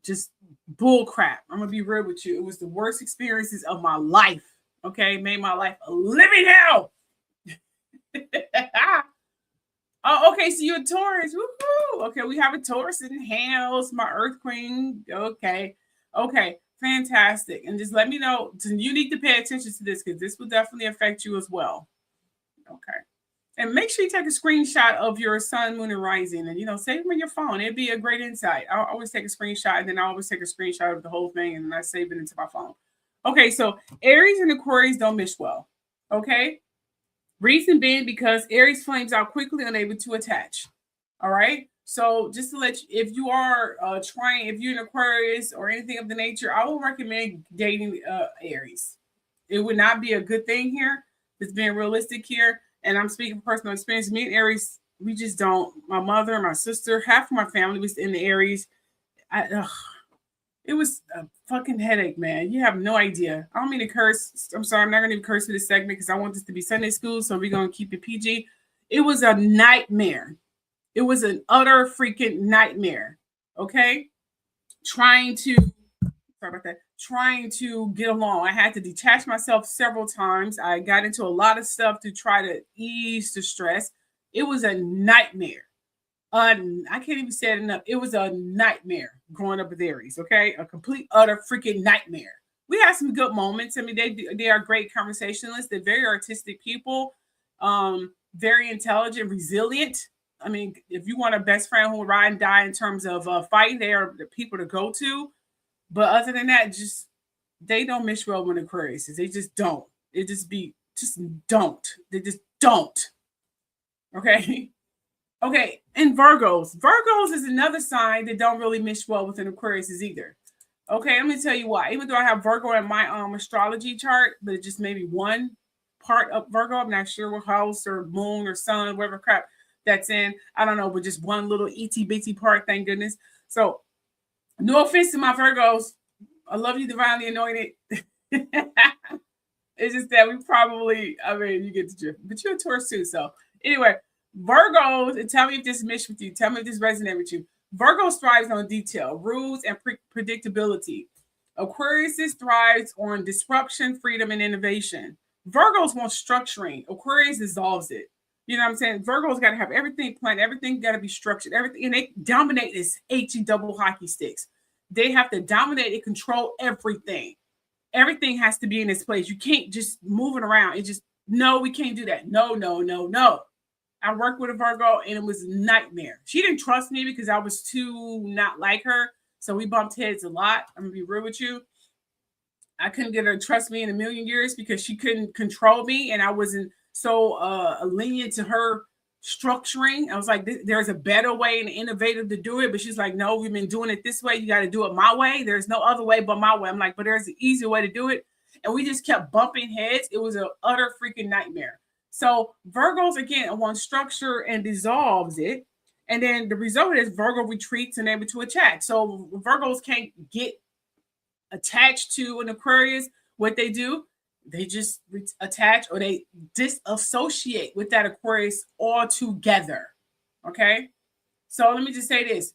just bull crap. I'm gonna be real with you. It was the worst experiences of my life. Okay, made my life a living hell. Oh, okay. So you're a Taurus. Woo-hoo. Okay, we have a Taurus in the house. My Earth Queen. Okay. Okay. Fantastic. And just let me know. You need to pay attention to this because this will definitely affect you as well. Okay. And make sure you take a screenshot of your sun, moon, and rising, and save them on your phone. It'd be a great insight. I always take a screenshot, and then I always take a screenshot of the whole thing, and I save it into my phone. Okay, so Aries and Aquarius don't mesh well. Okay, reason being because Aries flames out quickly, unable to attach. All right. So just to let you, if you are if you're an Aquarius or anything of the nature, I will recommend dating Aries. It would not be a good thing here. It's being realistic here. And I'm speaking from personal experience. Me and Aries, we just don't. My mother, my sister, half of my family was in the Aries. It was a fucking headache, man. You have no idea. I don't mean to curse. I'm sorry. I'm not going to even curse for this segment because I want this to be Sunday school. So we're going to keep it PG. It was a nightmare. It was an utter freaking nightmare. Okay? Trying to get along. I had to detach myself several times. I got into a lot of stuff to try to ease the stress. It was a nightmare. I can't even say it enough. It was a nightmare growing up with Aries, okay? A complete, utter freaking nightmare. We had some good moments. I mean, they are great conversationalists. They're very artistic people, very intelligent, resilient. I mean, if you want a best friend who will ride and die in terms of fighting, they are the people to go to. But other than that, they don't mesh well with Aquarius. They just don't. They just don't. They just don't. Okay. Okay. And Virgos. Virgos is another sign that don't really mesh well with an Aquarius either. Okay. Let me tell you why. Even though I have Virgo in my astrology chart, but just maybe one part of Virgo. I'm not sure what house or moon or sun, whatever crap that's in. I don't know, but just one little itty bitty part. Thank goodness. So, no offense to my Virgos. I love you, divinely anointed. It's just that we probably, you get the drift. But you're a Taurus too. So anyway, Virgos, and tell me if this meshed with you. Tell me if this resonates with you. Virgo thrives on detail, rules, and predictability. Aquarius thrives on disruption, freedom, and innovation. Virgos want structuring. Aquarius dissolves it. You know what I'm saying? Virgo's got to have everything planned. Everything got to be structured. Everything, and they dominate this HE double hockey sticks. They have to dominate and control everything. Everything has to be in its place. You can't just move it around. No, we can't do that. No. I worked with a Virgo, and it was a nightmare. She didn't trust me because I was too not like her. So we bumped heads a lot. I'm going to be real with you. I couldn't get her to trust me in a million years because she couldn't control me, and I wasn't so lenient to her structuring. I was like, there's a better way and innovative to do it. But she's like, no, we've been doing it this way. You got to do it my way. There's no other way but my way. I'm like, but there's an easier way to do it. And we just kept bumping heads. It was an utter freaking nightmare. So Virgos, again, want structure and dissolves it. And then the result is Virgo retreats and able to attach. So Virgos can't get attached to an Aquarius. What they do, they just attach or they disassociate with that Aquarius altogether. Okay. So let me just say this.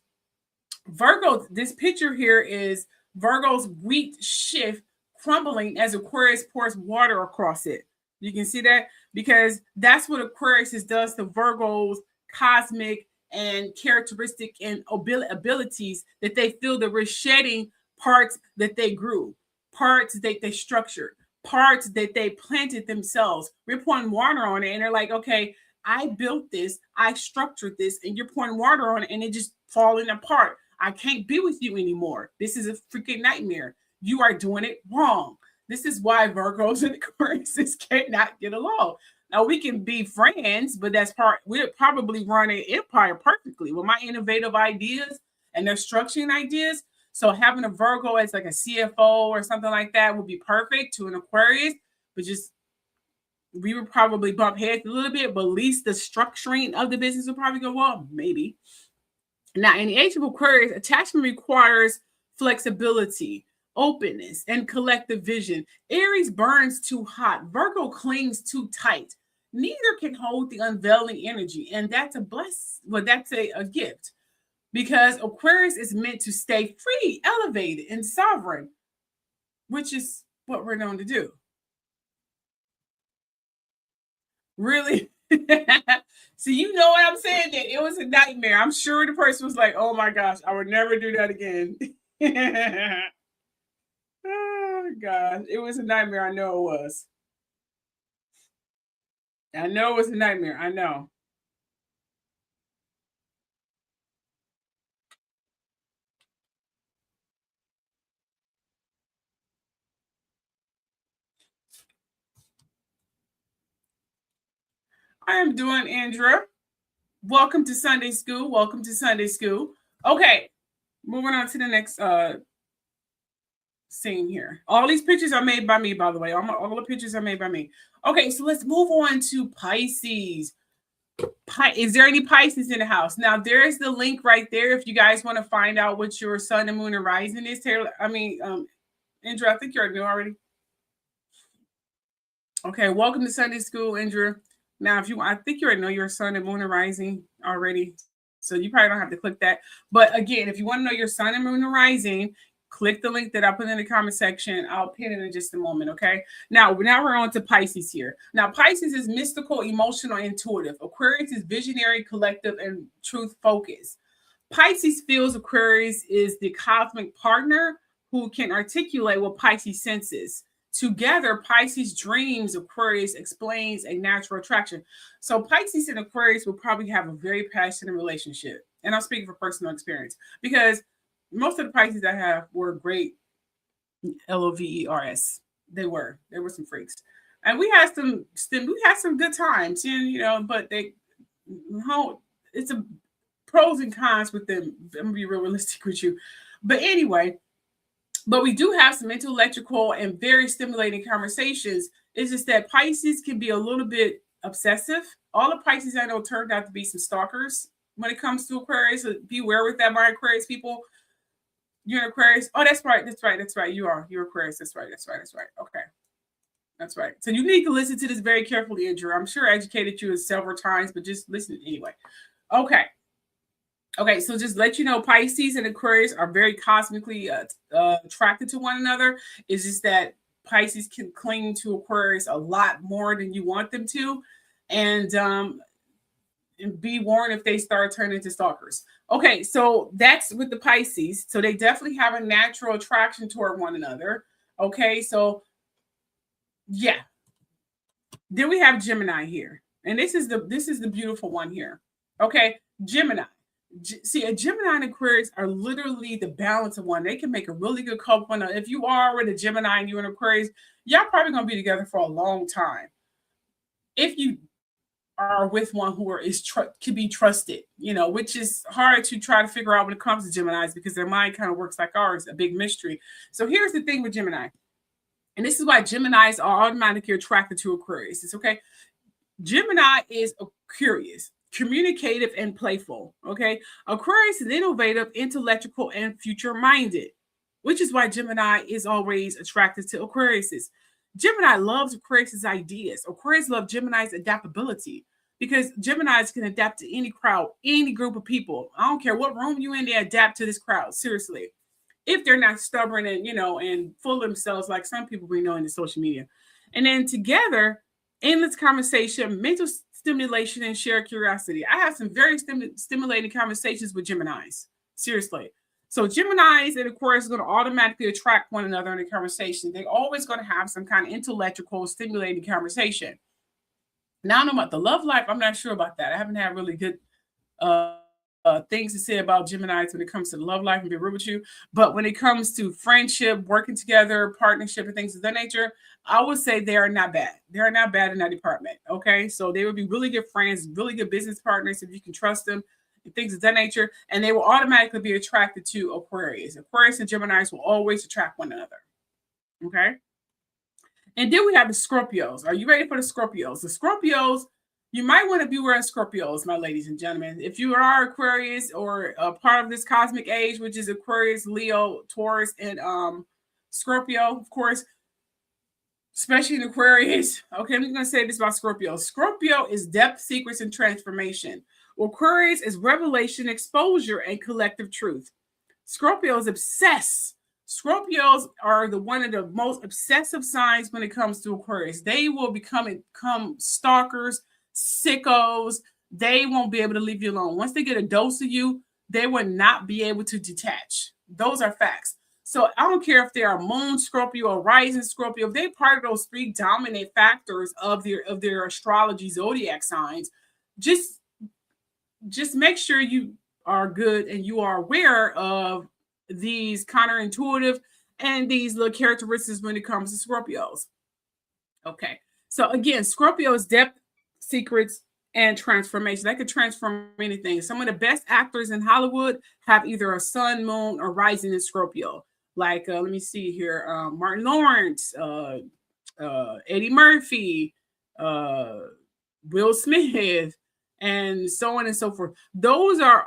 Virgo, this picture here is Virgo's wheat shift crumbling as Aquarius pours water across it. You can see that because that's what Aquarius does to Virgo's cosmic and characteristic and abilities that they feel that we're shedding parts that they grew, parts that they structured, parts that they planted themselves. We're pouring water on it and they're like, okay, I built this, I structured this, and you're pouring water on it and it just falling apart. I can't be with you anymore. This is a freaking nightmare. You are doing it wrong. This is why Virgos and Aquarius cannot get along. Now we can be friends, but we'll probably run an empire perfectly with my innovative ideas and their structuring ideas. So having a Virgo as like a CFO or something like that would be perfect to an Aquarius, but we would probably bump heads a little bit, but at least the structuring of the business would probably go well, maybe. Now, in the age of Aquarius, attachment requires flexibility, openness, and collective vision. Aries burns too hot. Virgo clings too tight. Neither can hold the unveiling energy, and that's a gift. because Aquarius is meant to stay free, elevated, and sovereign, which is what we're known to do. Really? So you know what I'm saying? That it was a nightmare. I'm sure the person was like, "Oh my gosh, I would never do that again." Oh gosh, it was a nightmare. I know it was. I know it was a nightmare. I know. I am doing, Andrea. Welcome to Sunday School. Welcome to Sunday School. Okay, moving on to the next scene here. All these pictures are made by me, by the way. All the pictures are made by me. Okay, so let's move on to Pisces. Is there any Pisces in the house? Now, there's the link right there if you guys want to find out what your sun and moon and rising is. Taylor, Andrew, I think you already know already. Okay, welcome to Sunday School, Andrew. Now, if you, I think you already know your sun and moon and rising already, so you probably don't have to click that. But again, if you want to know your sun and moon and rising, click the link that I put in the comment section. I'll pin it in just a moment, okay? Now we're on to Pisces here. Now, Pisces is mystical, emotional, intuitive. Aquarius is visionary, collective, and truth-focused. Pisces feels Aquarius is the cosmic partner who can articulate what Pisces senses. Together, Pisces dreams, Aquarius explains a natural attraction. So Pisces and Aquarius will probably have a very passionate relationship. And I'm speaking for personal experience because most of the Pisces I have were great lovers. They were some freaks. And we had some good times, but it's a pros and cons with them. I'm gonna be real realistic with you. But anyway, but we do have some intellectual and very stimulating conversations. It's just that Pisces can be a little bit obsessive. All the Pisces I know turned out to be some stalkers when it comes to Aquarius. So beware with that, my Aquarius people. You're an Aquarius. Oh, that's right. You're Aquarius. That's right. Okay. That's right. So you need to listen to this very carefully, Andrew. I'm sure I educated you several times, but just listen anyway. Okay. Okay, so just let you know, Pisces and Aquarius are very cosmically attracted to one another. It's just that Pisces can cling to Aquarius a lot more than you want them to, and be warned if they start turning into stalkers. Okay, so that's with the Pisces. So they definitely have a natural attraction toward one another. Okay, so yeah. Then we have Gemini here, and this is the beautiful one here. Okay, Gemini. See, a Gemini and Aquarius are literally the balance of one. They can make a really good couple. Now, if you are already a Gemini and you're an Aquarius, y'all probably gonna be together for a long time. If you are with one who can be trusted, which is hard to try to figure out when it comes to Geminis because their mind kind of works like ours, a big mystery. So here's the thing with Gemini, and this is why Geminis are automatically attracted to Aquarius. It's okay. Gemini is curious, communicative, and playful. Okay. Aquarius is innovative, intellectual, and future minded, which is why Gemini is always attracted to Aquarius. Gemini loves Aquarius' ideas. Aquarius loves Gemini's adaptability because Geminis can adapt to any crowd, any group of people. I don't care what room you in, they adapt to this crowd. Seriously. If they're not stubborn and, and full of themselves like some people we know in the social media. And then together, endless conversation, mental stimulation, and shared curiosity. I have some very stimulating conversations with Geminis. Seriously. So Geminis and Aquarius are going to automatically attract one another in a conversation. They're always going to have some kind of intellectual, stimulating conversation. Now, I know about the love life. I'm not sure about that. I haven't had really good things to say about Geminis when it comes to the love life, and be real with you. But when it comes to friendship, working together, partnership, and things of that nature, I would say they are not bad. They are not bad in that department. Okay. So they would be really good friends, really good business partners if you can trust them, and things of that nature. And they will automatically be attracted to Aquarius. Aquarius and Geminis will always attract one another. Okay. And then we have the Scorpios. Are you ready for the Scorpios? The Scorpios, you might want to be wearing Scorpios, my ladies and gentlemen. If you are Aquarius or a part of this cosmic age, which is Aquarius, Leo, Taurus, and Scorpio, of course, especially in Aquarius. Okay, I'm going to say this about Scorpio. Scorpio is depth, secrets, and transformation. Aquarius is revelation, exposure, and collective truth. Scorpios obsess. Scorpios are one of the most obsessive signs when it comes to Aquarius. They will become stalkers, sickos. They won't be able to leave you alone. Once they get a dose of you, they will not be able to detach. Those are facts. So I don't care if they are Moon Scorpio or Rising Scorpio. If they're part of those three dominant factors of their astrology zodiac signs, just make sure you are good and you are aware of these counterintuitive and these little characteristics when it comes to Scorpios. Okay. So again, Scorpio's depth, secrets, and transformation. They could transform anything. Some of the best actors in Hollywood have either a sun, moon, or rising in Scorpio. Like, let me see here. Martin Lawrence, Eddie Murphy, Will Smith, and so on and so forth. Those are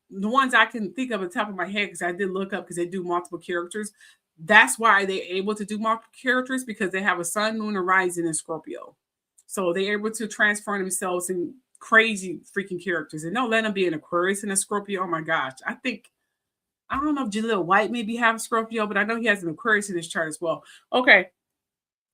the ones I can think of at the top of my head because I did look up because they do multiple characters. That's why they're able to do multiple characters, because they have a sun, moon, or rising in Scorpio. So they're able to transform themselves in crazy freaking characters. And don't let them be an Aquarius and a Scorpio. Oh my gosh. I don't know if Jaleel White maybe have a Scorpio, but I know he has an Aquarius in his chart as well. Okay.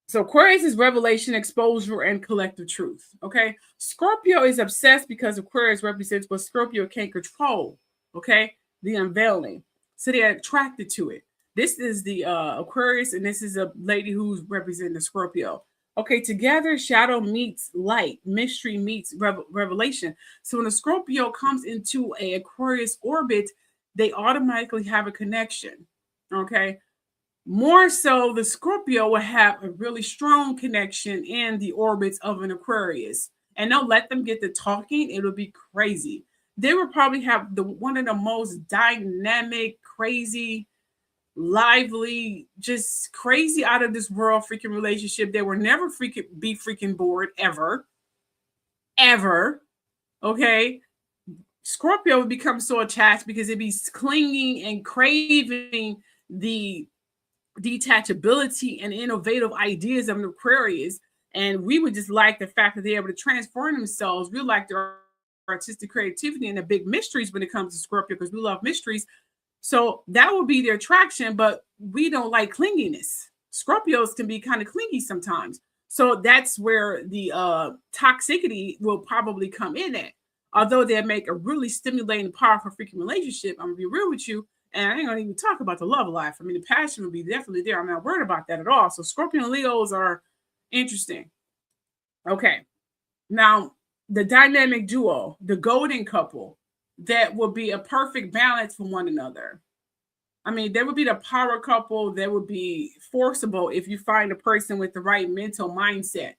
So Aquarius is revelation, exposure, and collective truth. Okay. Scorpio is obsessed because Aquarius represents what Scorpio can't control. Okay. The unveiling. So they're attracted to it. This is the Aquarius, and this is a lady who's representing the Scorpio. Okay, together, shadow meets light, mystery meets revelation. So when a Scorpio comes into an Aquarius orbit, they automatically have a connection. Okay, more so, the Scorpio will have a really strong connection in the orbits of an Aquarius, and don't let them get to talking. It'll be crazy. They will probably have one of the most dynamic, crazy, lively, just crazy, out of this world freaking relationship. They will never be freaking bored ever. Okay. Scorpio would become so attached because it'd be clinging and craving the detachability and innovative ideas of an Aquarius. And we would just like the fact that they're able to transform themselves. We like their artistic creativity and the big mysteries when it comes to Scorpio, because we love mysteries. So that would be their attraction, but we don't like clinginess. Scorpios can be kind of clingy sometimes. So that's where the toxicity will probably come in at. Although they make a really stimulating, powerful freaking relationship, I'm going to be real with you, and I ain't going to even talk about the love life. I mean, the passion will be definitely there. I'm not worried about that at all. So Scorpio and Leos are interesting. Okay. Now, the dynamic duo, the golden couple, that will be a perfect balance for one another. I mean, there would be the power couple that would be forcible if you find a person with the right mental mindset,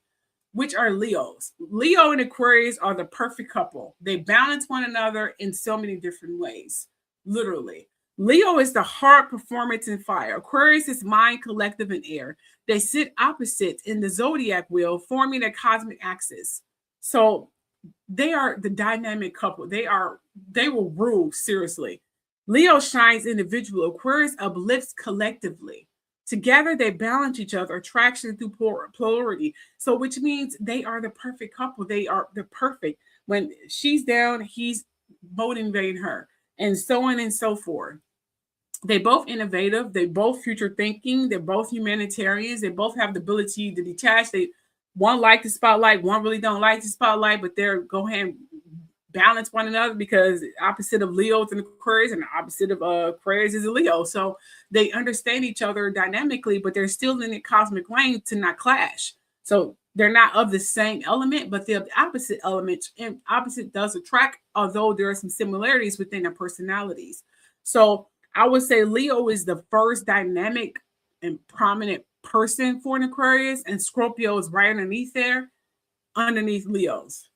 which are Leos. Leo and Aquarius are the perfect couple. They balance one another in so many different ways, literally. Leo is the heart, performance, and fire. Aquarius is mind, collective, and air. They sit opposite in the zodiac wheel, forming a cosmic axis. So they are the dynamic couple. They will rule, seriously. Leo shines individually. Aquarius uplifts collectively. Together, they balance each other, attraction through polarity. So, which means they are the perfect couple. They're perfect. When she's down, he's motivating her, and so on and so forth. They both innovative. They both future thinking. They're both humanitarians. They both have the ability to detach. One like the spotlight, one really don't like the spotlight, but they're go ahead and balance one another, because the opposite of Leo is an Aquarius and the opposite of Aquarius is a Leo. So they understand each other dynamically, but they're still in the cosmic lane to not clash. So they're not of the same element, but they're of the opposite elements, and opposite does attract, although there are some similarities within their personalities. So I would say Leo is the first dynamic and prominent person for an Aquarius, and Scorpio is right underneath Leos.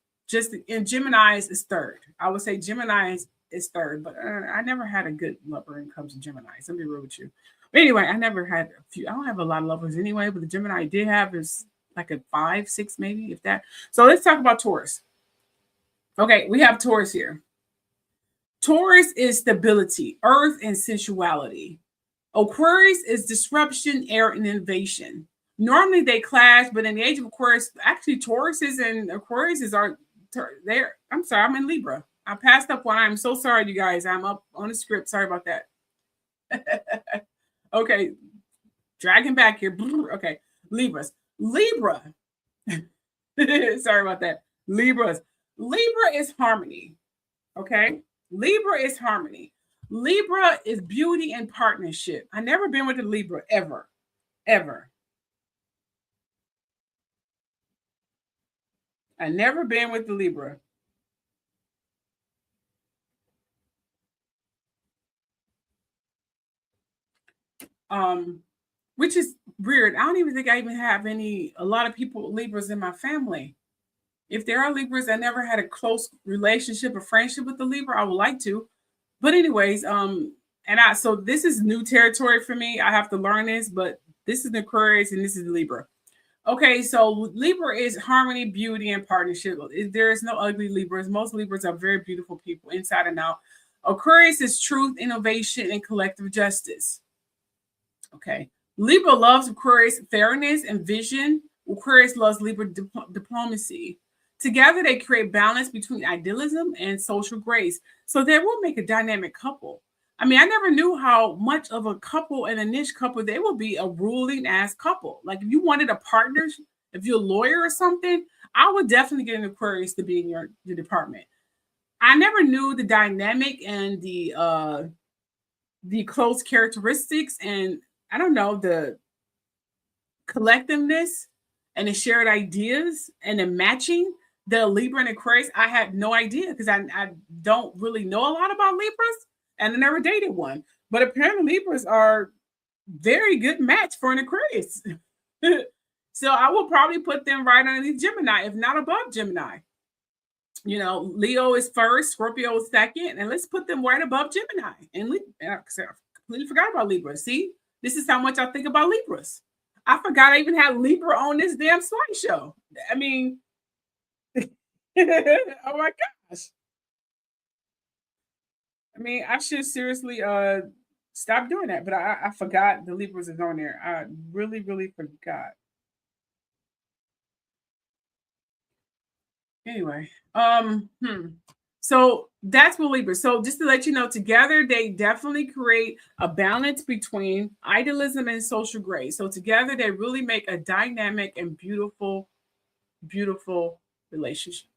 And Gemini's is third. I would say Gemini's is third, but I never had a good lover when it comes to Gemini's. Let me be real with you. But anyway, I never had a few. I don't have a lot of lovers anyway, but the Gemini I did have is like a 5, 6, maybe, if that. So let's talk about Taurus. Okay, we have Taurus here. Taurus is stability, earth, and sensuality. Aquarius is disruption, air, and innovation. Normally they clash, but in the age of Aquarius, actually Tauruses and Aquariuses are there. I'm sorry, I'm in Libra. I passed up one. I'm so sorry, you guys. I'm up on the script. Sorry about that. Okay, dragging back here. Okay, Libras. Libra. Sorry about that. Libras. Libra is harmony. Okay, Libra is harmony. Libra is beauty and partnership. I never been with a Libra ever, ever. I never been with the Libra. Which is weird. I don't even think I even have a lot of people Libras in my family. If there are Libras, I never had a close relationship or friendship with the Libra. I would like to, but anyways, so this is new territory for me. I have to learn this, but this is the Aquarius and this is the Libra. Okay, so Libra is harmony, beauty, and partnership. There is no ugly Libras. Most Libras are very beautiful people, inside and out. Aquarius is truth, innovation, and collective justice. Okay. Libra loves Aquarius fairness and vision. Aquarius loves Libra diplomacy. Together, they create balance between idealism and social grace. So they will make a dynamic couple. I mean, I never knew how much of a couple and a niche couple they will be, a ruling ass couple. Like if you wanted a partner, if you're a lawyer or something, I would definitely get an Aquarius to be in your department. I never knew the dynamic and the close characteristics and I don't know, the collectiveness and the shared ideas and the matching the Libra and Aquarius. I had no idea because I don't really know a lot about Libras and I never dated one. But apparently Libras are very good match for an Aquarius. So I will probably put them right underneath Gemini, if not above Gemini. You know, Leo is first, Scorpio is second, and let's put them right above Gemini. And I completely forgot about Libra. See, this is how much I think about Libras. I forgot I even had Libra on this damn slideshow. I mean, oh my gosh. I mean, I should seriously stop doing that, but I forgot the Libras is on there. I really, really forgot. Anyway, so that's what Libra. So just to let you know, together they definitely create a balance between idealism and social grace. So together they really make a dynamic and beautiful, beautiful relationship.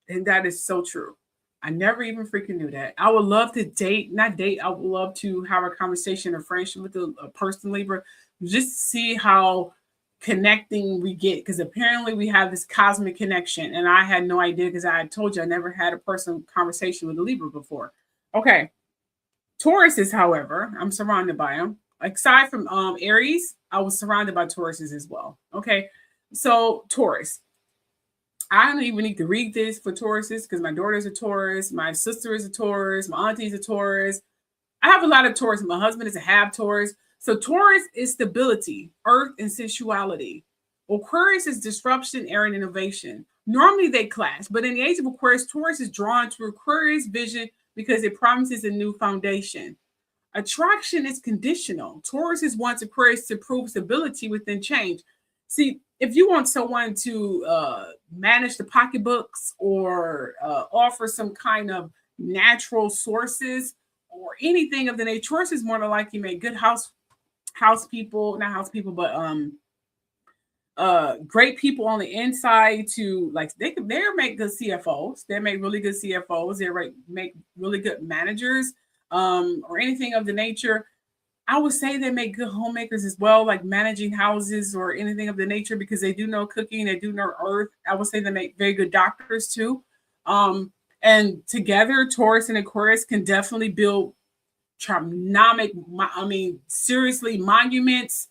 And that is so true. I never even freaking knew that. I would love to not date. I would love to have a conversation or friendship with a person Libra, just to see how connecting we get, because apparently we have this cosmic connection and I had no idea because I had told you I never had a personal conversation with a Libra before. Okay. Tauruses, however, I'm surrounded by them. Aside from Aries, I was surrounded by Tauruses as well. Okay. So Taurus, I don't even need to read this for Tauruses because my daughter's a Taurus, my sister is a Taurus, my auntie's a Taurus. I have a lot of Taurus. My husband is a half Taurus. So Taurus is stability, earth, and sensuality. Aquarius is disruption, air, and innovation. Normally they clash, but in the age of Aquarius, Taurus is drawn to Aquarius vision because it promises a new foundation. Attraction is conditional. Taurus is wants Aquarius to prove stability within change. See, if you want someone to manage the pocketbooks or offer some kind of natural sources or anything of the nature, Taurus is more than likely make good great people on the inside to like they'll make good CFOs. They make really good CFOs. They make really good managers or anything of the nature. I would say they make good homemakers as well, like managing houses or anything of the nature because they do know cooking, they do know earth. I would say they make very good doctors too. And together, Taurus and Aquarius can definitely build seriously, monuments,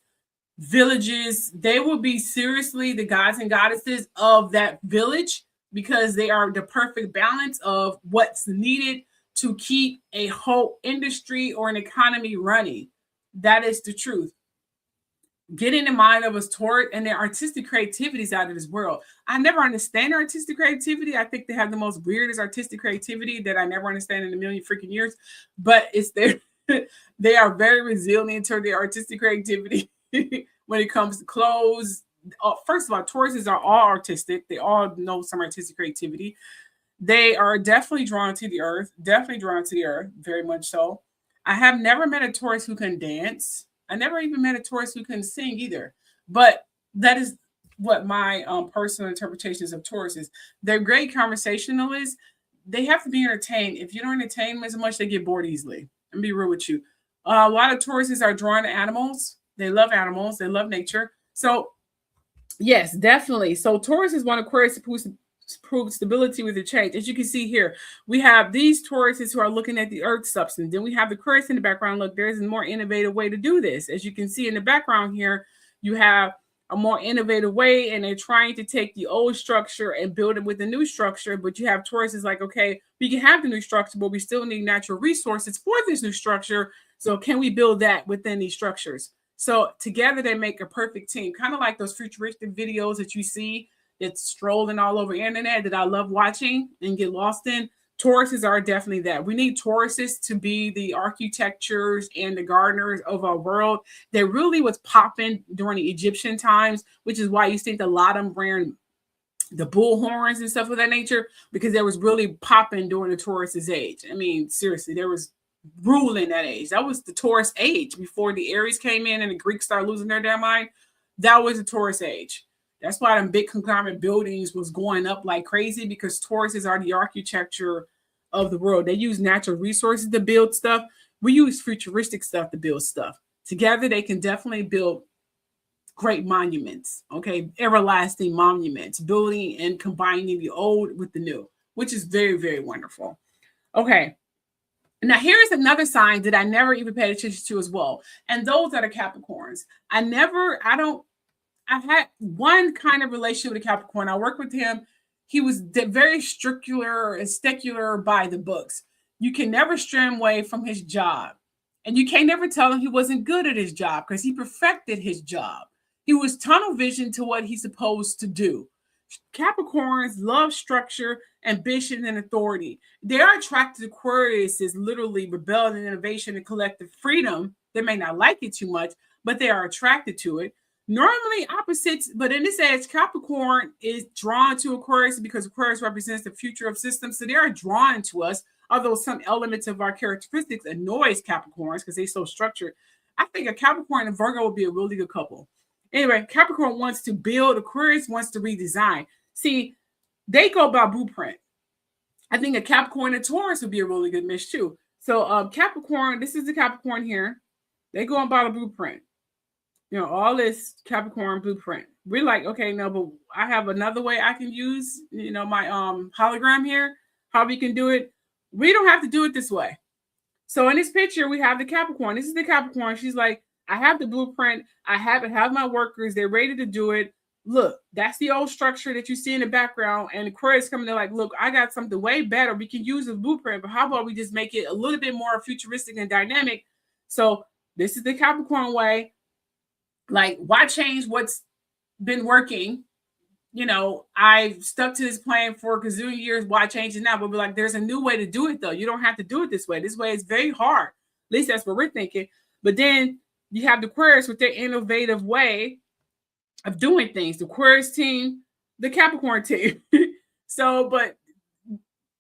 villages. They will be seriously the gods and goddesses of that village because they are the perfect balance of what's needed to keep a whole industry or an economy running. That is the truth. Get in the mind of us Taurus and their artistic creativity is out of this world. I never understand their artistic creativity. I think they have the most weirdest artistic creativity that I never understand in a million freaking years. But it's their they are very resilient to their artistic creativity when it comes to clothes. First of all, Tauruses are all artistic. They all know some artistic creativity. They are definitely drawn to the earth, very much so. I have never met a Taurus who can dance. I never even met a Taurus who can sing either. But that is what my personal interpretations of Taurus is. They're great conversationalists. They have to be entertained. If you don't entertain them as much, they get bored easily. And be real with you. A lot of Tauruses are drawn to animals. They love animals. They love nature. So yes, definitely. So Taurus is one Aquarius supposed to prove stability with the change. As you can see here, we have these Tauruses who are looking at the earth substance. Then we have the Aquarius in the background. Look, there's a more innovative way to do this. As you can see in the background here, you have a more innovative way, and they're trying to take the old structure and build it with the new structure. But you have Tauruses like, okay, we can have the new structure, but we still need natural resources for this new structure. So can we build that within these structures? So together they make a perfect team, kind of like those futuristic videos that you see that's strolling all over the internet that I love watching and get lost in. Tauruses are definitely that. We need Tauruses to be the architectures and the gardeners of our world. That really was popping during the Egyptian times, which is why you see a lot of them wearing the bull horns and stuff of that nature, because there was really popping during the Taurus's age. I mean, seriously, there was ruling that age. That was the Taurus age before the Aries came in and the Greeks started losing their damn mind. That was the Taurus age. That's why them big conglomerate buildings was going up like crazy, because Tauruses are the architecture of the world. They use natural resources to build stuff. We use futuristic stuff to build stuff. Together, they can definitely build great monuments, okay? Everlasting monuments, building and combining the old with the new, which is very, very wonderful. Okay. Now, here's another sign that I never even paid attention to as well. And those are the Capricorns. I had one kind of relationship with a Capricorn. I worked with him. He was very stricular and stickler by the books. You can never stray him away from his job. And you can't never tell him he wasn't good at his job, because he perfected his job. He was tunnel vision to what he's supposed to do. Capricorns love structure, ambition, and authority. They are attracted to Aquarius is literally rebellion, innovation, and collective freedom. They may not like it too much, but they are attracted to it. Normally opposites, but in this age, Capricorn is drawn to Aquarius because Aquarius represents the future of systems. So they are drawn to us, although some elements of our characteristics annoys Capricorns because they're so structured. I think a Capricorn and Virgo would be a really good couple. Anyway, Capricorn wants to build, Aquarius wants to redesign. See, they go by blueprint. I think a Capricorn and Taurus would be a really good mix too. So Capricorn, this is the Capricorn here. They go by the blueprint. You know, all this Capricorn blueprint. We're like, okay, no, but I have another way I can use, you know, my hologram here, how we can do it. We don't have to do it this way. So in this picture, we have the Capricorn. This is the Capricorn. She's like, I have the blueprint. I have my workers. They're ready to do it. Look, that's the old structure that you see in the background. And Aquarius coming, they're like, look, I got something way better. We can use the blueprint, but how about we just make it a little bit more futuristic and dynamic? So this is the Capricorn way. Like, why change what's been working? You know, I've stuck to this plan for a gazillion years. Why change it now? But we're like, there's a new way to do it, though. You don't have to do it this way. This way is very hard. At least that's what we're thinking. But then you have the Aquarius with their innovative way of doing things. The Aquarius team, the Capricorn team. So, but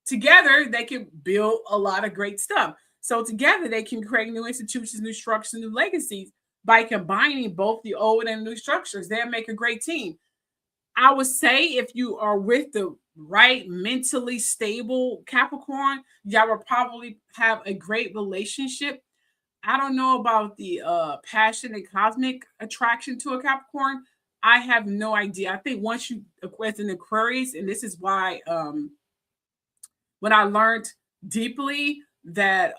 together they can build a lot of great stuff. So together they can create new institutions, new structures, new legacies by combining both the old and new structures. They'll make a great team. I would say if you are with the right mentally stable Capricorn, y'all will probably have a great relationship. I don't know about the passionate cosmic attraction to a Capricorn. I have no idea. I think once you with an Aquarius, and this is why when I learned deeply that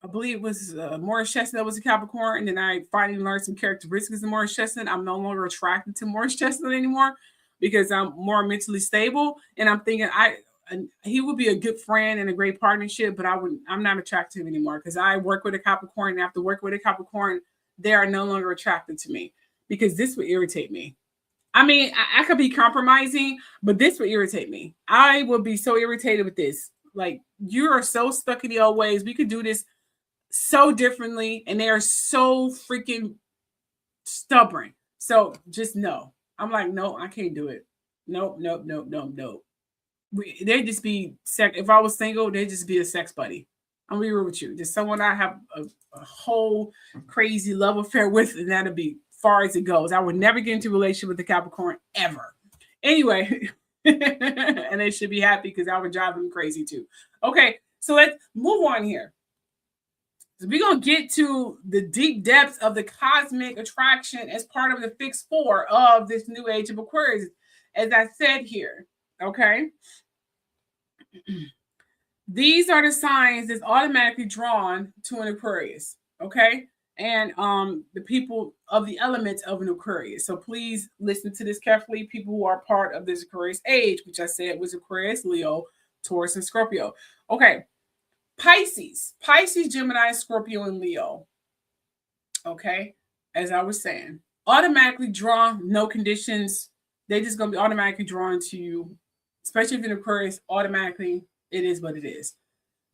I believe it was Morris Chestnut was a Capricorn, and then I finally learned some characteristics of Morris Chestnut. I'm no longer attracted to Morris Chestnut anymore because I'm more mentally stable, and I'm thinking he would be a good friend and a great partnership, but I'm not attracted to him anymore because I work with a Capricorn, and after working with a Capricorn, they are no longer attracted to me because this would irritate me. I mean, I could be compromising, but this would irritate me. I would be so irritated with this. Like, you are so stuck in the old ways. We could do this so differently, and they are so freaking stubborn. So just no. I'm like, no, I can't do it. Nope. they'd just be if I was single, they'd just be a sex buddy. I'm gonna be real with you. Just someone I have a whole crazy love affair with, and that'd be far as it goes. I would never get into a relationship with a Capricorn ever. Anyway, and they should be happy because I would drive them crazy too. Okay, so let's move on here. So we're going to get to the deep depths of the cosmic attraction as part of the fixed 4 of this new age of Aquarius, as I said here. Okay. These are the signs that's automatically drawn to an Aquarius. Okay. And the people of the elements of an Aquarius. So please listen to this carefully. People who are part of this Aquarius age, which I said was Aquarius, Leo, Taurus, and Scorpio. Okay. Pisces, Gemini, Scorpio, and Leo. Okay. As I was saying, automatically drawn, no conditions. They're just going to be automatically drawn to you, especially if you're an Aquarius, automatically. It is what it is.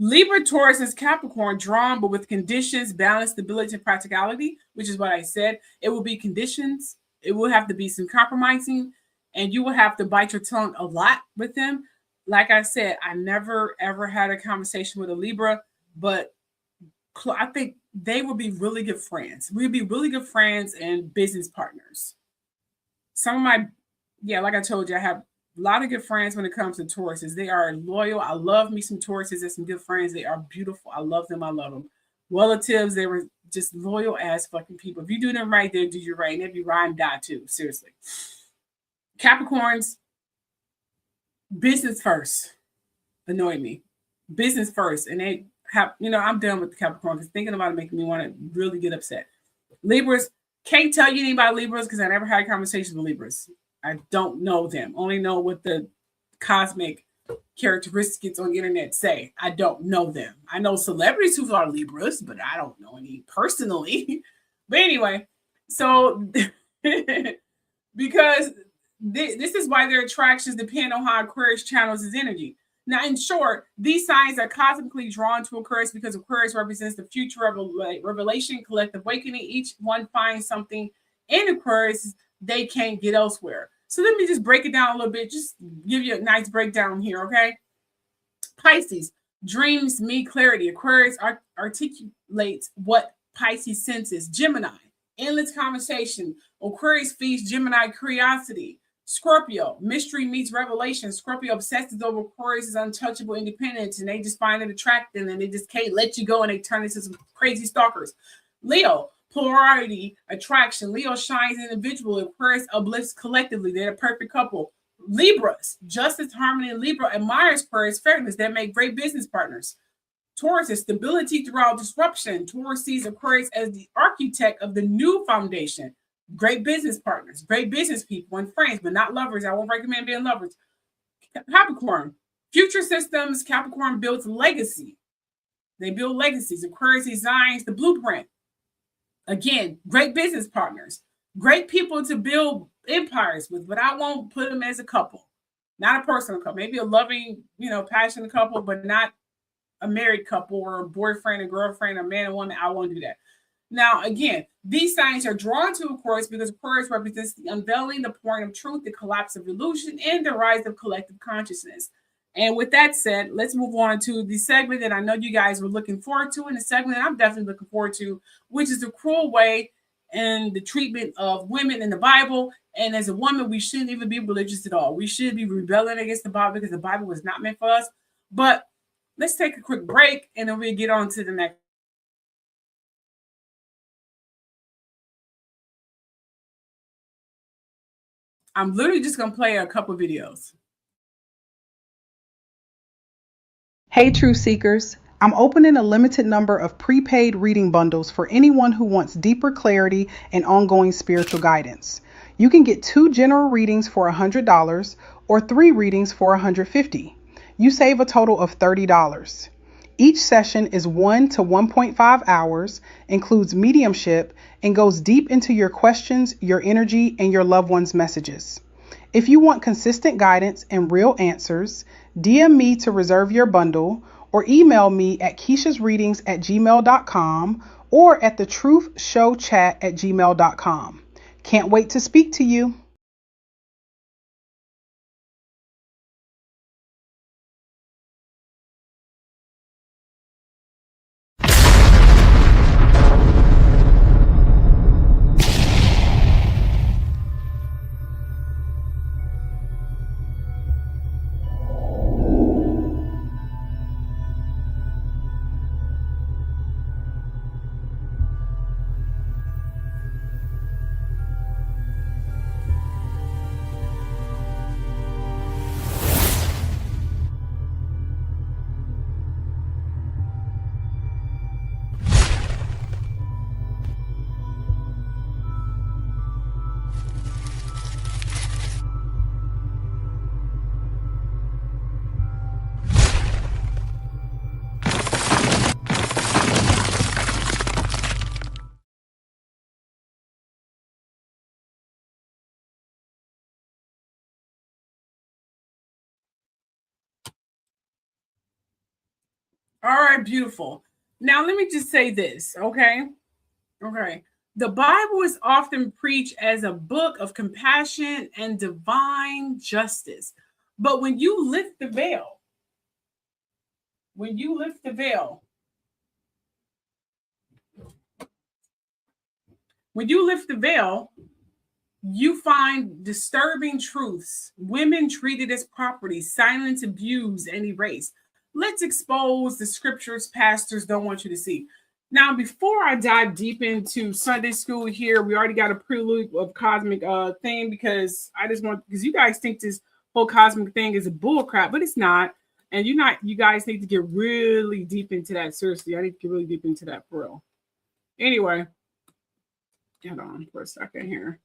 Libra, Taurus, and Capricorn drawn, but with conditions, balance, stability, and practicality, which is what I said. It will be conditions. It will have to be some compromising, and you will have to bite your tongue a lot with them. Like I said, I never, ever had a conversation with a Libra, but I think they would be really good friends. We'd be really good friends and business partners. Some of my, like I told you, I have a lot of good friends when it comes to Tauruses. They are loyal. I love me some Tauruses. They're some good friends. They are beautiful. I love them. I love them. Relatives, they were just loyal ass fucking people. If you do them right, they'll do you right. And if you ride and die too, seriously. Capricorns, business first. Annoy me. Business first. And they have, I'm done with the Capricorn because thinking about it making me want to really get upset. Libras, can't tell you anything about Libras because I never had a conversation with Libras. I don't know them. Only know what the cosmic characteristics on the internet say. I don't know them. I know celebrities who are Libras, but I don't know any personally. But anyway, so because this is why their attractions depend on how Aquarius channels his energy. Now, in short, these signs are cosmically drawn to Aquarius because Aquarius represents the future revelation, collective awakening. Each one finds something in Aquarius they can't get elsewhere. So let me just break it down a little bit. Just give you a nice breakdown here, okay? Pisces, dreams mean clarity. Aquarius articulates what Pisces senses. Gemini, endless conversation. Aquarius feeds Gemini curiosity. Scorpio, mystery meets revelation. Scorpio obsesses over Aquarius' untouchable independence, and they just find it attractive, and they just can't let you go, and they turn into some crazy stalkers. Leo, polarity, attraction. Leo shines individually. Aquarius uplifts collectively. They're the perfect couple. Libras, justice, harmony, and Libra admires Aquarius' fairness. They make great business partners. Taurus is stability throughout disruption. Taurus sees Aquarius as the architect of the new foundation. Great business partners, great business people and friends, but not lovers. I won't recommend being lovers. Capricorn, future systems. Capricorn builds legacy. They build legacies. Aquarius designs the blueprint. Again, great business partners, great people to build empires with, but I won't put them as a couple, not a personal couple. Maybe a loving, passionate couple, but not a married couple or a boyfriend and girlfriend, a man and woman. I won't do that. Now, again, these signs are drawn to Aquarius because Aquarius represents the unveiling, the pouring of truth, the collapse of illusion, and the rise of collective consciousness. And with that said, let's move on to the segment that I know you guys were looking forward to, and the segment that I'm definitely looking forward to, which is the cruel way and the treatment of women in the Bible. And as a woman, we shouldn't even be religious at all. We should be rebelling against the Bible because the Bible was not meant for us. But let's take a quick break, and then we'll get on to the next. I'm literally just going to play a couple videos. Hey, Truth Seekers. I'm opening a limited number of prepaid reading bundles for anyone who wants deeper clarity and ongoing spiritual guidance. You can get 2 general readings for $100 or 3 readings for $150. You save a total of $30. Each session is 1 to 1.5 hours, includes mediumship, and goes deep into your questions, your energy, and your loved one's messages. If you want consistent guidance and real answers, DM me to reserve your bundle or email me at KISHA'Sreadings@gmail.com or at thetruthshowchat@gmail.com. Can't wait to speak to you. All right, beautiful. Now let me just say this, okay? Okay. The Bible is often preached as a book of compassion and divine justice. But when you lift the veil, when you lift the veil, when you lift the veil, you find disturbing truths. Women treated as property, silenced, abused, and erased. Let's expose the scriptures pastors don't want you to see. Now, before I dive deep into Sunday school here, we already got a prelude of cosmic thing because I just want, because you guys think this whole cosmic thing is a bull crap, but it's not. And you guys need to get really deep into that. Seriously, I need to get really deep into that for real. Anyway, hold on for a second here.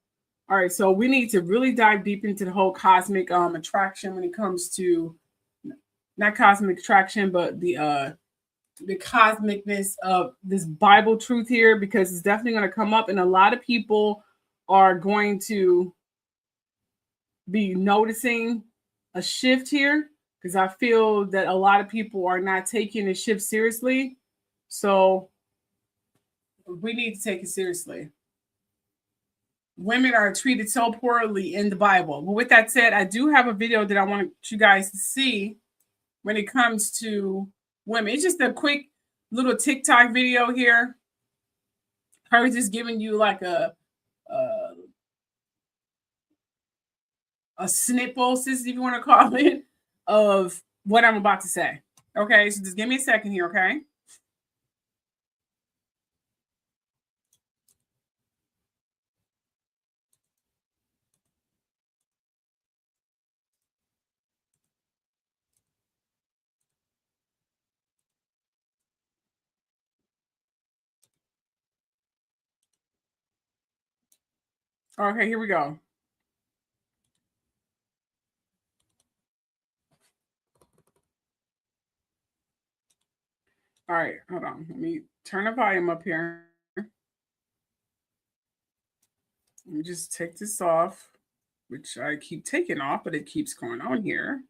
All right, so we need to really dive deep into the whole cosmic attraction when it comes to not cosmic attraction, but the cosmicness of this Bible truth here, because it's definitely going to come up, and a lot of people are going to be noticing a shift here because I feel that a lot of people are not taking the shift seriously. So we need to take it seriously. Women are treated so poorly in the Bible. But with that said, I do have a video that I want you guys to see when it comes to women. It's just a quick little TikTok video here. Her just giving you like a snipples, if you want to call it, of what I'm about to say. Okay, so just give me a second here, okay? Okay, here we go. All right, hold on. Let me turn the volume up here. Let me just take this off, which I keep taking off, but it keeps going on here.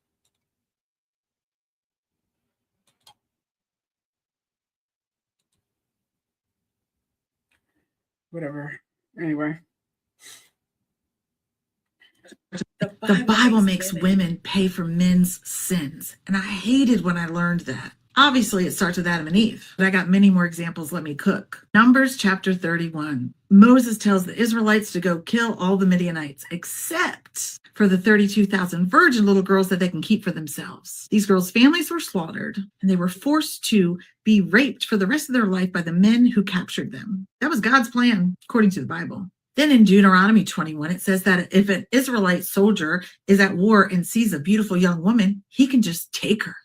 Whatever. Anyway. The Bible makes women pay for men's sins. And I hated when I learned that. Obviously, it starts with Adam and Eve, but I got many more examples. Let me cook. Numbers chapter 31. Moses tells the Israelites to go kill all the Midianites, except for the 32,000 virgin little girls that they can keep for themselves. These girls' families were slaughtered, and they were forced to be raped for the rest of their life by the men who captured them. That was God's plan, according to the Bible. Then in Deuteronomy 21, it says that if an Israelite soldier is at war and sees a beautiful young woman, he can just take her.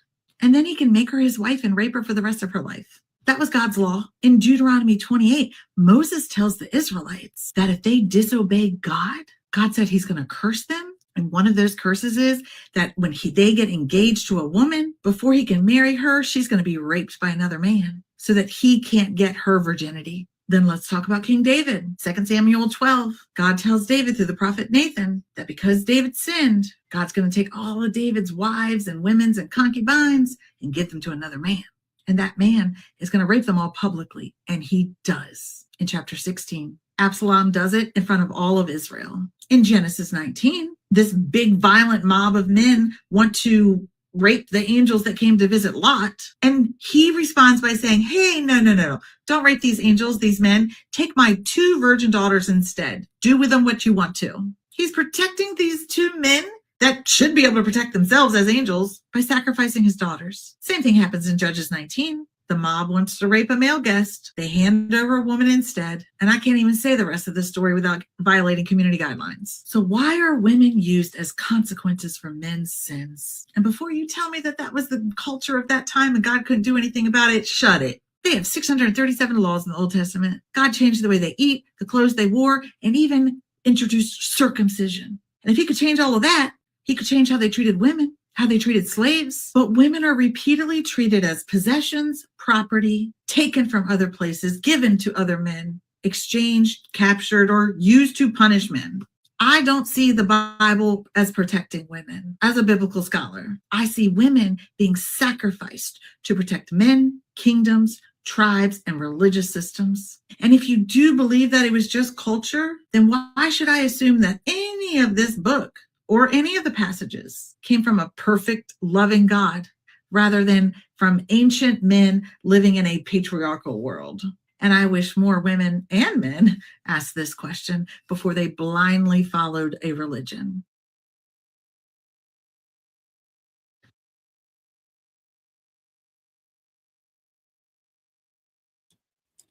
And then he can make her his wife and rape her for the rest of her life. That was God's law. In Deuteronomy 28, Moses tells the Israelites that if they disobey God, God said he's going to curse them. And one of those curses is that when they get engaged to a woman, before he can marry her, she's going to be raped by another man so that he can't get her virginity. Then let's talk about King David. 2 Samuel 12. God tells David through the prophet Nathan that because David sinned, God's going to take all of David's wives and women's and concubines and give them to another man. And that man is going to rape them all publicly. And he does. In chapter 16, Absalom does it in front of all of Israel. In Genesis 19, this big violent mob of men want to rape the angels that came to visit Lot. And he responds by saying, hey, no. Don't rape these angels, these men. Take my 2 virgin daughters instead. Do with them what you want to. He's protecting these 2 men that should be able to protect themselves as angels by sacrificing his daughters. Same thing happens in Judges 19. The mob wants to rape a male guest. They hand over a woman instead. And I can't even say the rest of the story without violating community guidelines. So why are women used as consequences for men's sins? And before you tell me that that was the culture of that time and God couldn't do anything about it, shut it. They have 637 laws in the Old Testament. God changed the way they eat, the clothes they wore, and even introduced circumcision. And if he could change all of that, he could change how they treated women, how they treated slaves. But women are repeatedly treated as possessions, property, taken from other places, given to other men, exchanged, captured, or used to punish men. I don't see the Bible as protecting women. As a biblical scholar, I see women being sacrificed to protect men, kingdoms, tribes, and religious systems. And if you do believe that it was just culture, then why should I assume that any of this book or any of the passages came from a perfect, loving God rather than from ancient men living in a patriarchal world? And I wish more women and men asked this question before they blindly followed a religion.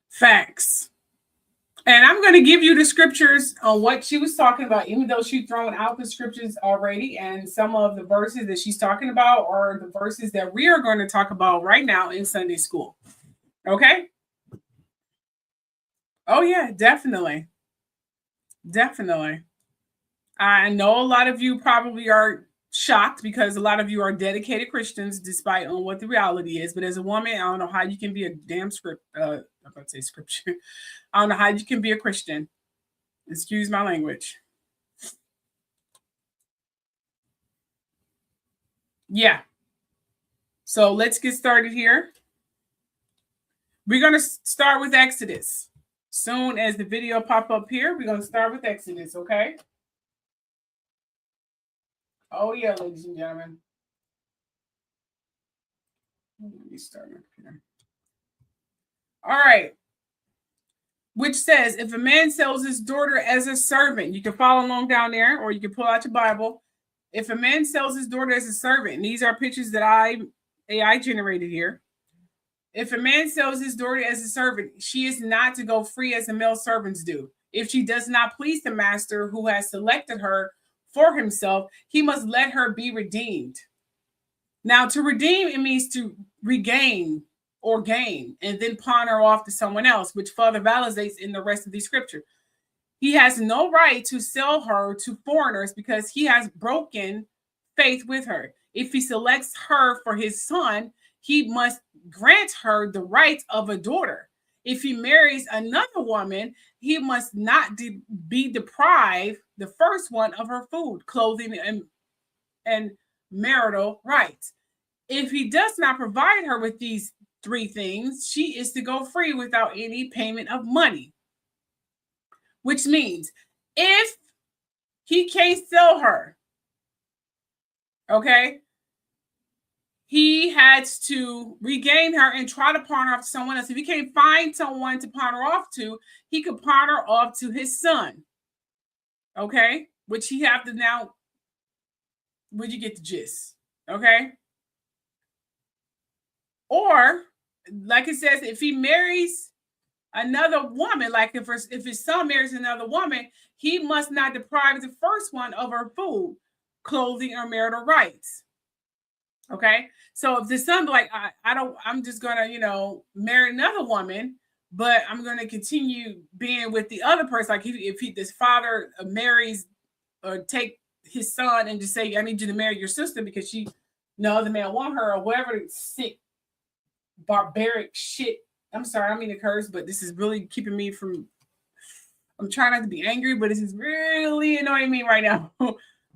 Facts. And I'm going to give you the scriptures on what she was talking about, even though she's thrown out the scriptures already. And some of the verses that she's talking about are the verses that we are going to talk about right now in Sunday school. Okay? Oh, yeah, definitely. Definitely. I know a lot of you probably are shocked because a lot of you are dedicated Christians, despite on what the reality is. But as a woman, I don't know how you can be a damn I'm about to say scripture. I don't know how you can be a Christian. Excuse my language. Yeah. So let's get started here. We're going to start with Exodus. Soon as the video pop up here, we're going to start with Exodus, okay? Oh, yeah, ladies and gentlemen. Let me start up here. All right. Which says, if a man sells his daughter as a servant, you can follow along down there, or you can pull out your Bible. If a man sells his daughter as a servant, and these are pictures that AI generated here. If a man sells his daughter as a servant, she is not to go free as the male servants do. If she does not please the master who has selected her for himself, he must let her be redeemed. Now, to redeem, it means to regain or gain, and then pawn her off to someone else, which further validates in the rest of the scripture. He has no right to sell her to foreigners because he has broken faith with her. If he selects her for his son, he must grant her the rights of a daughter. If he marries another woman, he must not be deprived, the first one, of her food, clothing, and marital rights. If he does not provide her with these three things, she is to go free without any payment of money. Which means if he can't sell her, okay, he has to regain her and try to pawn her off to someone else. If he can't find someone to pawn her off to, he could pawn her off to his son, okay, which he have to now, would you get the gist, okay? Or, like it says, if he marries another woman, like if his son marries another woman, he must not deprive the first one of her food, clothing, or marital rights. Okay, so if the son be like, I'm just gonna, marry another woman, but I'm gonna continue being with the other person. Like if this father marries or take his son and just say, I need you to marry your sister because no other man want her, or whatever sick, barbaric shit. I'm sorry, I don't mean to curse, but this is really keeping me from. I'm trying not to be angry, but this is really annoying me right now.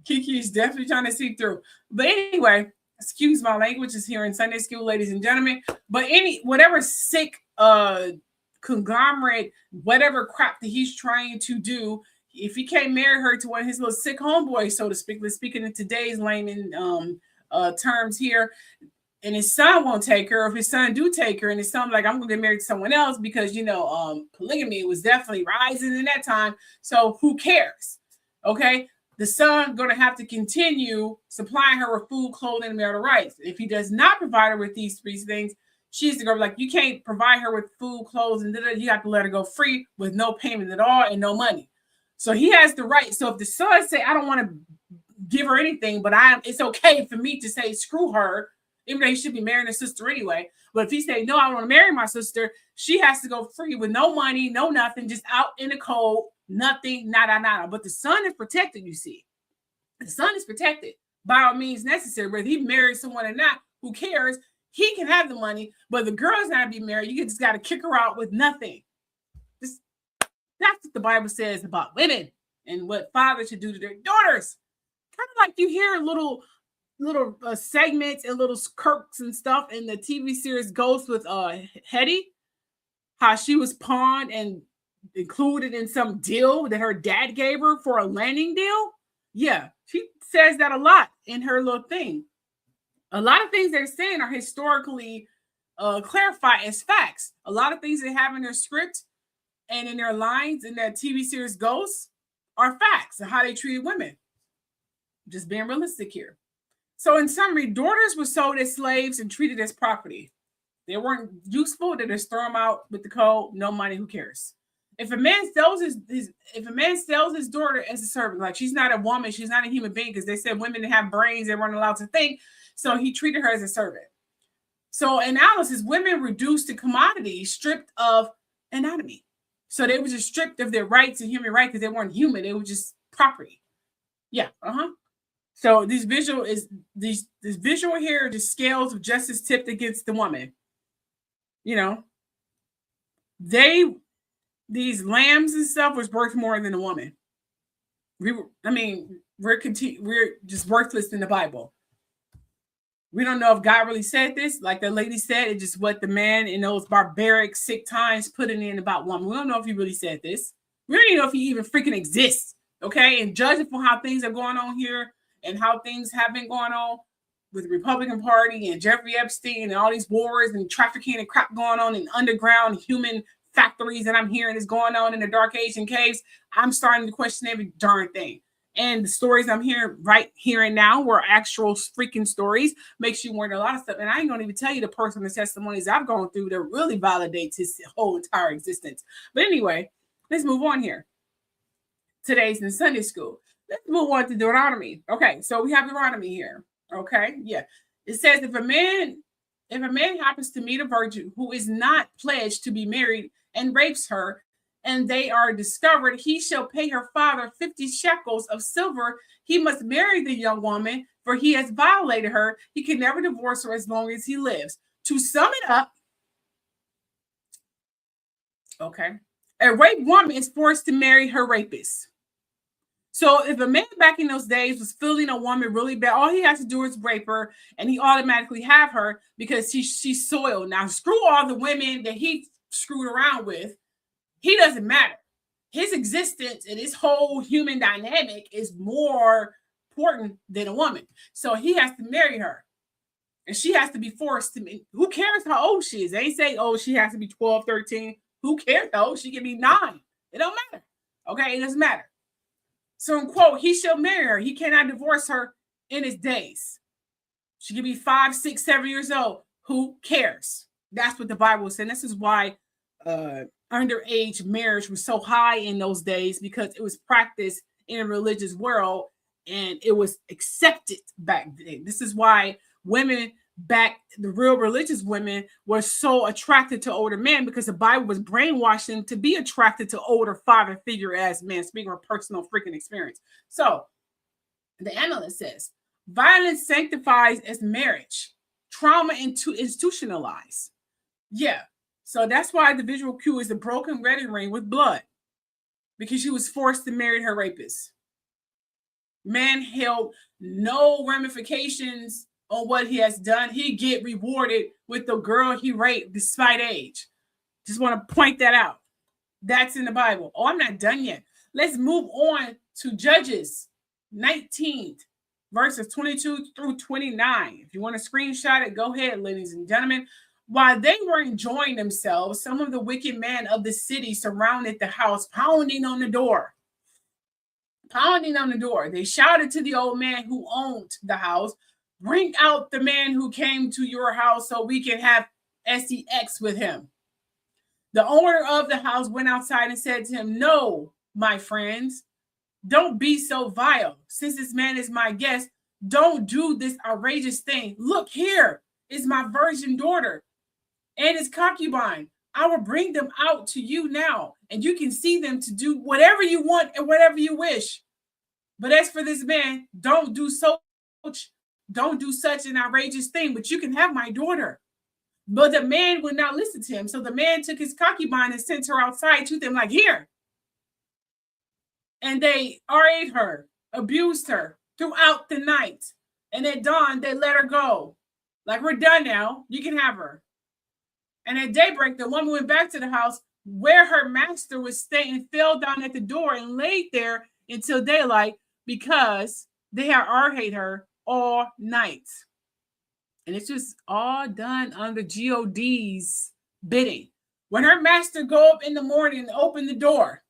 Kiki is definitely trying to see through. But anyway, excuse my language, is here in Sunday school, ladies and gentlemen. But whatever sick conglomerate, whatever crap that he's trying to do, if he can't marry her to one of his little sick homeboys, so to speak, let's speak in today's layman terms here, and his son won't take her, or if his son do take her, and his son like, I'm gonna get married to someone else because polygamy was definitely rising in that time. So who cares? Okay, the son gonna have to continue supplying her with food, clothing, and marital rights. If he does not provide her with these three things, she's to go like, you can't provide her with food, clothes, and you have to let her go free with no payment at all and no money. So he has the right. So if the son say, I don't want to give her anything, but it's okay for me to say screw her, even though he should be marrying his sister anyway. But if he say, no, I want to marry my sister, she has to go free with no money, no nothing, just out in the cold, nothing, nada. But the son is protected, you see. The son is protected by all means necessary. Whether he marries someone or not, who cares? He can have the money, but the girl's not to be married. You just got to kick her out with nothing. That's what the Bible says about women and what fathers should do to their daughters. Kind of like you hear little segments and little quirks and stuff in the TV series Ghost with Hetty, how she was pawned and included in some deal that her dad gave her for a landing deal. Yeah, she says that a lot in her little thing. A lot of things they're saying are historically clarified as facts. A lot of things they have in their script and in their lines in that TV series Ghosts are facts of how they treated women. Just being realistic here. So in summary, daughters were sold as slaves and treated as property. They weren't useful. They just throw them out with the code. No money. Who cares? If a man sells his daughter as a servant, like she's not a woman, she's not a human being, because they said women that have brains, they weren't allowed to think. So he treated her as a servant. So analysis, women reduced to commodities, stripped of anatomy. So they were just stripped of their rights and human rights because they weren't human. They were just property. Yeah. So this visual here, the scales of justice tipped against the woman. You know, these lambs and stuff was worth more than a woman. We're just worthless in the Bible. We don't know if God really said this. Like the lady said, it's just what the man in those barbaric, sick times put it in about woman. We don't know if he really said this. We don't even know if he even freaking exists. Okay. And judging from how things are going on here and how things have been going on with the Republican Party and Jeffrey Epstein and all these wars and trafficking and crap going on in underground human factories that I'm hearing is going on in the dark age and caves, I'm starting to question every darn thing. And the stories I'm hearing right here and now were actual freaking stories. Makes you wonder a lot of stuff. And I ain't gonna even tell you the personal testimonies I've gone through that really validates his whole entire existence. But anyway, let's move on here. Today's in Sunday school. Let's move on to Deuteronomy. Okay, so we have Deuteronomy here. Okay, yeah. It says if a man happens to meet a virgin who is not pledged to be married and rapes her, and they are discovered, he shall pay her father 50 shekels of silver. He must marry the young woman, for he has violated her. He can never divorce her as long as he lives. To sum it up, okay, a raped woman is forced to marry her rapist. So if a man back in those days was feeling a woman really bad, all he has to do is rape her, and he automatically have her because she's soiled. Now, screw all the women that he screwed around with. He doesn't matter. His existence and his whole human dynamic is more important than a woman. So he has to marry her. And she has to be forced to be. Who cares how old she is? They say, oh, she has to be 12, 13. Who cares how old? She can be 9. It don't matter. Okay, it doesn't matter. So in quote, he shall marry her. He cannot divorce her in his days. She can be 5, 6, 7 years old. Who cares? That's what the Bible is saying. This is why underage marriage was so high in those days, because it was practiced in a religious world and it was accepted back then. This is why women back, the real religious women, were so attracted to older men, because the Bible was brainwashing to be attracted to older father figure as men, speaking of personal freaking experience. So the analyst says, violence sanctifies as marriage, trauma institutionalized. Yeah. So that's why the visual cue is the broken wedding ring with blood, because she was forced to marry her rapist. Man held no ramifications on what he has done. He get rewarded with the girl he raped despite age. Just want to point that out. That's in the Bible. Oh, I'm not done yet. Let's move on to Judges 19, verses 22 through 29. If you want to screenshot it, go ahead, ladies and gentlemen. While they were enjoying themselves, some of the wicked men of the city surrounded the house, pounding on the door. They shouted to the old man who owned the house, bring out the man who came to your house so we can have sex with him. The owner of the house went outside and said to him, no, my friends, don't be so vile. Since this man is my guest, don't do this outrageous thing. Look, here is my virgin daughter and his concubine. I will bring them out to you now, and you can see them to do whatever you want and whatever you wish. But as for this man, don't do such an outrageous thing, but you can have my daughter. But the man would not listen to him. So the man took his concubine and sent her outside to them, like, here. And they RA'd her, abused her throughout the night. And at dawn, they let her go. Like, we're done now. You can have her. And at daybreak, the woman went back to the house where her master was staying and fell down at the door and laid there until daylight because they had RA'd her all night. And it's just all done under God's bidding. When her master go up in the morning and open the door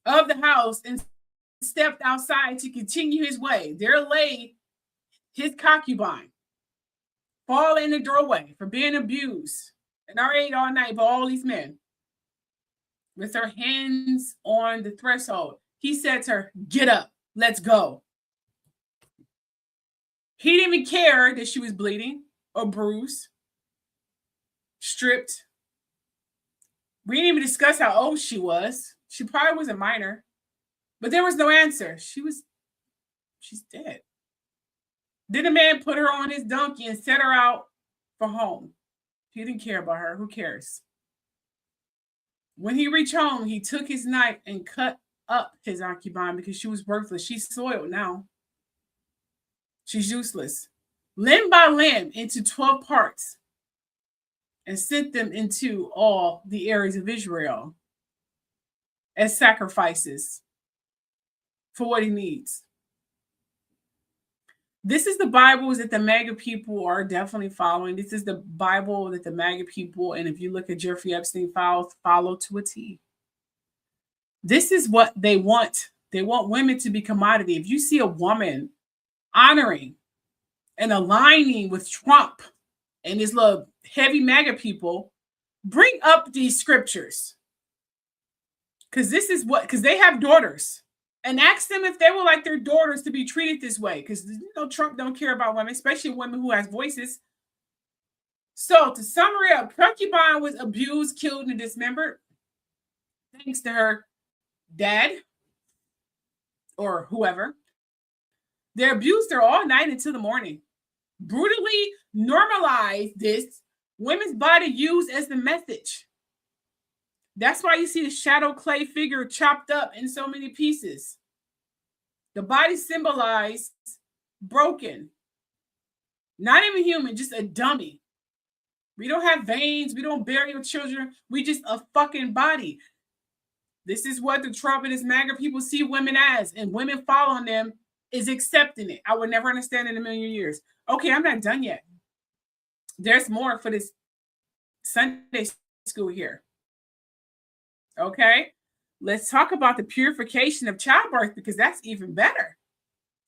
of the house and stepped outside to continue his way, there lay his concubine, fall in the doorway for being abused and RA'd all night by all these men with her hands on the threshold. He said to her, get up, let's go. He didn't even care that she was bleeding or bruised, stripped. We didn't even discuss how old she was. She probably was a minor, but there was no answer. She's dead. Then the man put her on his donkey and set her out for home. He didn't care about her. Who cares? When he reached home, he took his knife and cut up his concubine because she was worthless. She's soiled now. She's useless. Limb by limb into 12 parts and sent them into all the areas of Israel as sacrifices for what he needs. This is the Bible that the MAGA people are definitely following. This is the Bible that the MAGA people, and if you look at Jeffrey Epstein files, follow to a T. This is what they want. They want women to be commodity. If you see a woman honoring and aligning with Trump and his little heavy MAGA people, bring up these scriptures. Because they have daughters. And ask them if they would like their daughters to be treated this way. Because Trump don't care about women, especially women who has voices. So to summary up, concubine was abused, killed, and dismembered. Thanks to her dad or whoever. They abused her all night until the morning. Brutally normalized this women's body used as the message. That's why you see the shadow clay figure chopped up in so many pieces. The body symbolized broken. Not even human, just a dummy. We don't have veins. We don't bury your children. We just a fucking body. This is what the Trump and his MAGA people see women as, and women following them is accepting it. I would never understand in a million years. Okay, I'm not done yet. There's more for this Sunday school here. Okay, let's talk about the purification of childbirth because that's even better.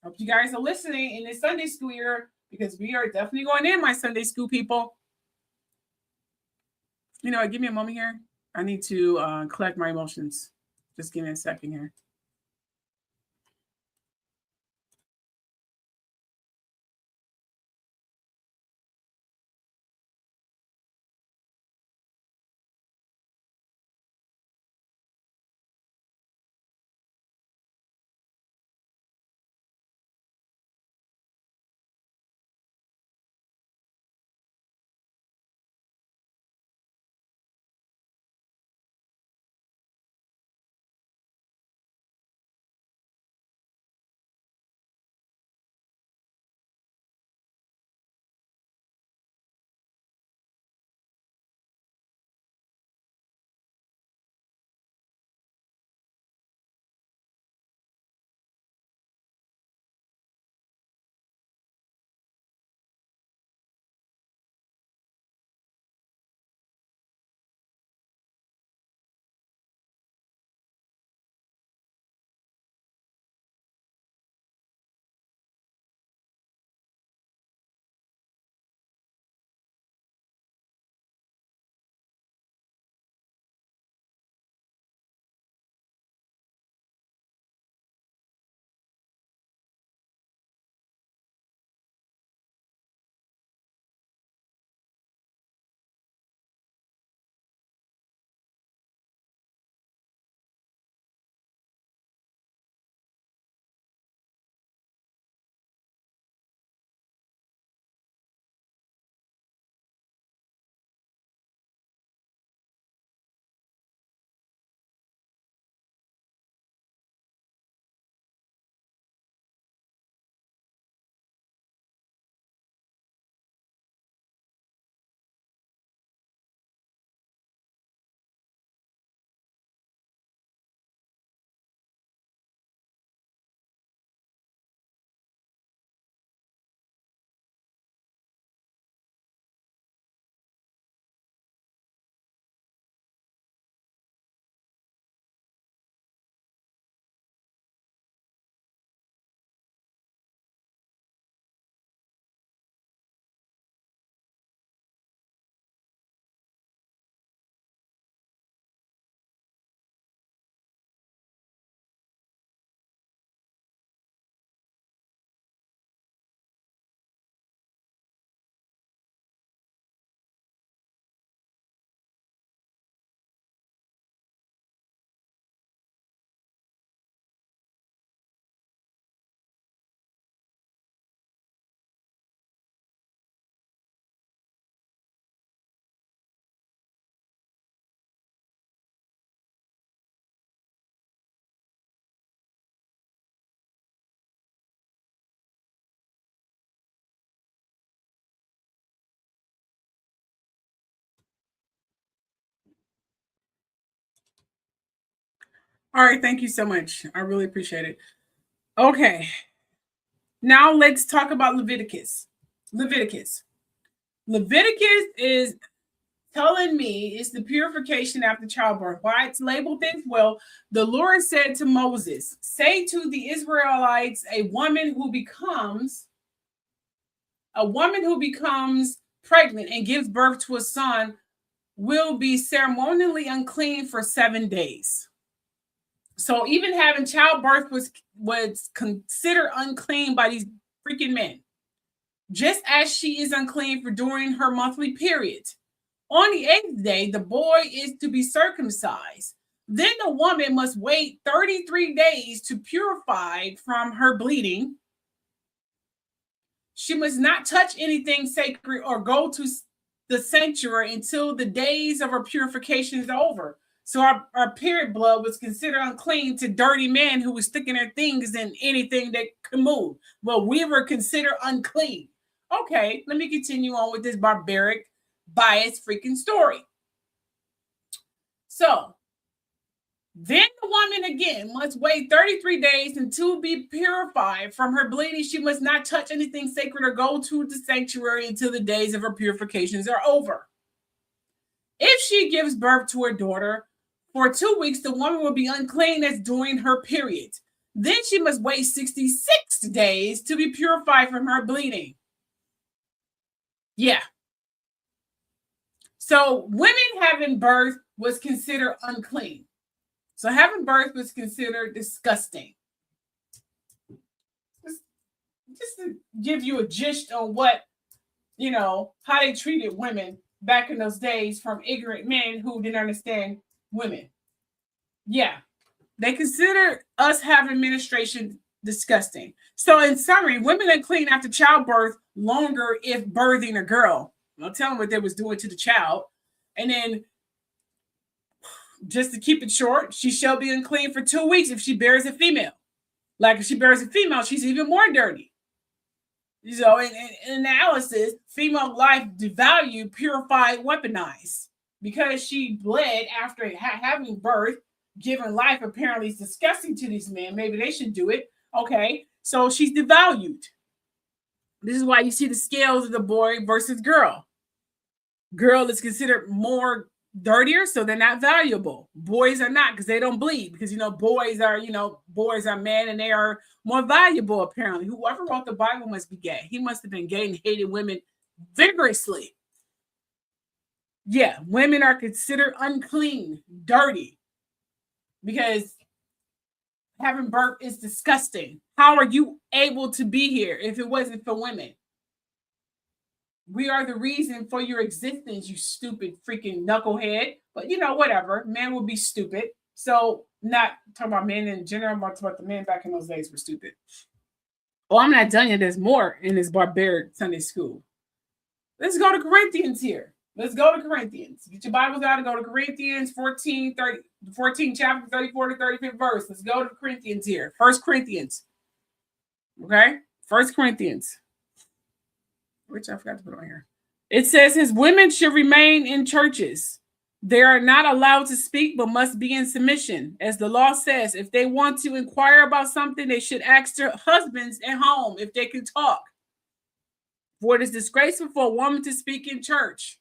Hope you guys are listening in this Sunday school year because we are definitely going in, my Sunday school people. You know what? Give me a moment here. I need to collect my emotions. Just give me a second here. All right, thank you so much. I really appreciate it. Okay, now let's talk about Leviticus. Leviticus is telling me it's the purification after childbirth. Why it's labeled this? Well, the Lord said to Moses, say to the Israelites, a woman who becomes pregnant and gives birth to a son will be ceremonially unclean for 7 days. So even having childbirth was considered unclean by these freaking men, just as she is unclean for during her monthly period. On the 8th day, the boy is to be circumcised. Then the woman must wait 33 days to purify from her bleeding. She must not touch anything sacred or go to the sanctuary until the days of her purification is over. So our period blood was considered unclean to dirty men who were sticking their things in anything that could move. Well, we were considered unclean. Okay, let me continue on with this barbaric, biased freaking story. So then the woman again must wait 33 days until be purified from her bleeding. She must not touch anything sacred or go to the sanctuary until the days of her purifications are over. If she gives birth to her daughter, for 2 weeks, the woman will be unclean as during her period. Then she must wait 66 days to be purified from her bleeding. Yeah. So women having birth was considered unclean. So having birth was considered disgusting. Just to give you a gist on what, how they treated women back in those days from ignorant men who didn't understand women. Yeah, they consider us having menstruation disgusting. So in summary, women unclean after childbirth longer if birthing a girl. I'll tell them what they was doing to the child. And then just to keep it short, she shall be unclean for 2 weeks if she bears a female. Like if she bears a female, she's even more dirty. So in analysis, female life devalued, purified, weaponized. Because she bled after having birth, giving life apparently is disgusting to these men. Maybe they should do it. Okay, so she's devalued. This is why you see the scales of the boy versus girl. Girl is considered more dirtier, so they're not valuable. Boys are not, because they don't bleed. Because boys are men and they are more valuable. Apparently, whoever wrote the Bible must be gay. He must have been gay and hated women vigorously. Yeah, women are considered unclean, dirty, because having birth is disgusting. How are you able to be here if it wasn't for women? We are the reason for your existence, you stupid freaking knucklehead. But whatever. Men will be stupid. So not talking about men in general, I'm talking about the men back in those days were stupid. Oh, I'm not done yet. There's more in this barbaric Sunday school. Let's go to Corinthians here. Let's go to Corinthians. Get your Bibles out and go to Corinthians 14 chapter 34 to 35th verse. Let's go to Corinthians here. 1 Corinthians. Okay? 1 Corinthians. Which I forgot to put on here. It says his women should remain in churches. They are not allowed to speak, but must be in submission. As the law says, if they want to inquire about something, they should ask their husbands at home if they can talk. For it is disgraceful for a woman to speak in church.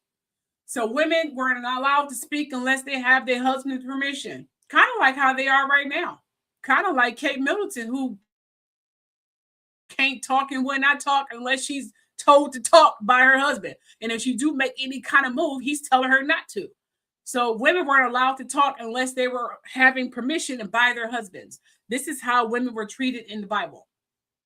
So women were not allowed to speak unless they have their husband's permission. Kind of like how they are right now. Kind of like Kate Middleton, who can't talk and will not talk unless she's told to talk by her husband. And if she do make any kind of move, he's telling her not to. So women weren't allowed to talk unless they were having permission and by their husbands. This is how women were treated in the Bible.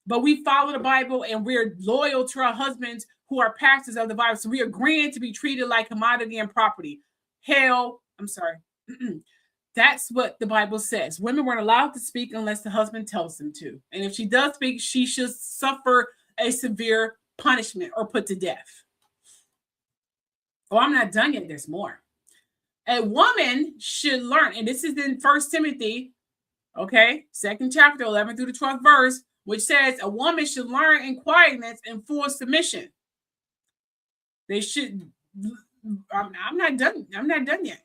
But we follow the Bible and we're loyal to our husbands who are pastors of the Bible. So we are agreeing to be treated like commodity and property. That's what the Bible says. Women weren't allowed to speak unless the husband tells them to. And if she does speak, she should suffer a severe punishment or put to death. Oh, I'm not done yet. There's more. A woman should learn, and this is in 1 Timothy, okay, 2nd chapter, 11 through the 12th verse, which says a woman should learn in quietness and full submission. They should. I'm not done. I'm not done yet.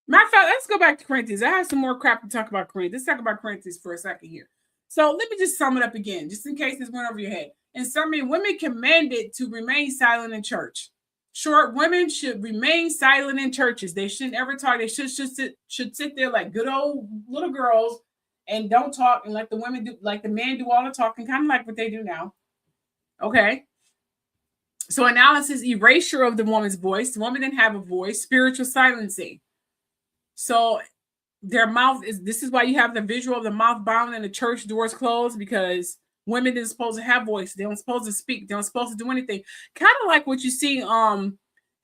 Matter of fact, let's go back to Corinthians. I have some more crap to talk about Corinthians. Let's talk about Corinthians for a second here. So let me just sum it up again, just in case this went over your head. In summary, women commanded to remain silent in church. Short, women should remain silent in churches. They shouldn't ever talk. They should sit there like good old little girls and don't talk and let the women do, like the men do all the talking, kind of like what they do now. Okay. So analysis, erasure of the woman's voice. The woman didn't have a voice. Spiritual silencing. So their mouth is, this is why you have the visual of the mouth bound and the church doors closed, because women didn't supposed to have voice. They weren't supposed to speak. They weren't supposed to do anything. Kind of like what you see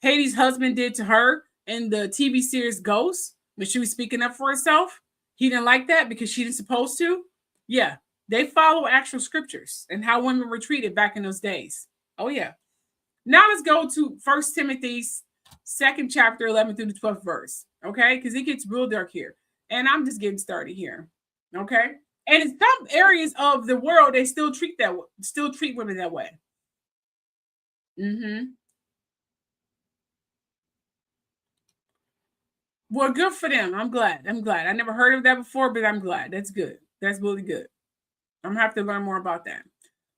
Haiti's husband did to her in the TV series Ghost, when she was speaking up for herself. He didn't like that because she didn't supposed to. Yeah, they follow actual scriptures and how women were treated back in those days. Oh yeah. Now let's go to 1 Timothy's 2nd chapter, 11 through the 12th verse. Okay, because it gets real dark here. And I'm just getting started here. Okay. And in some areas of the world, they still treat women that way. Well, good for them. I'm glad. I never heard of that before, but I'm glad. That's good. That's really good. I'm gonna have to learn more about that.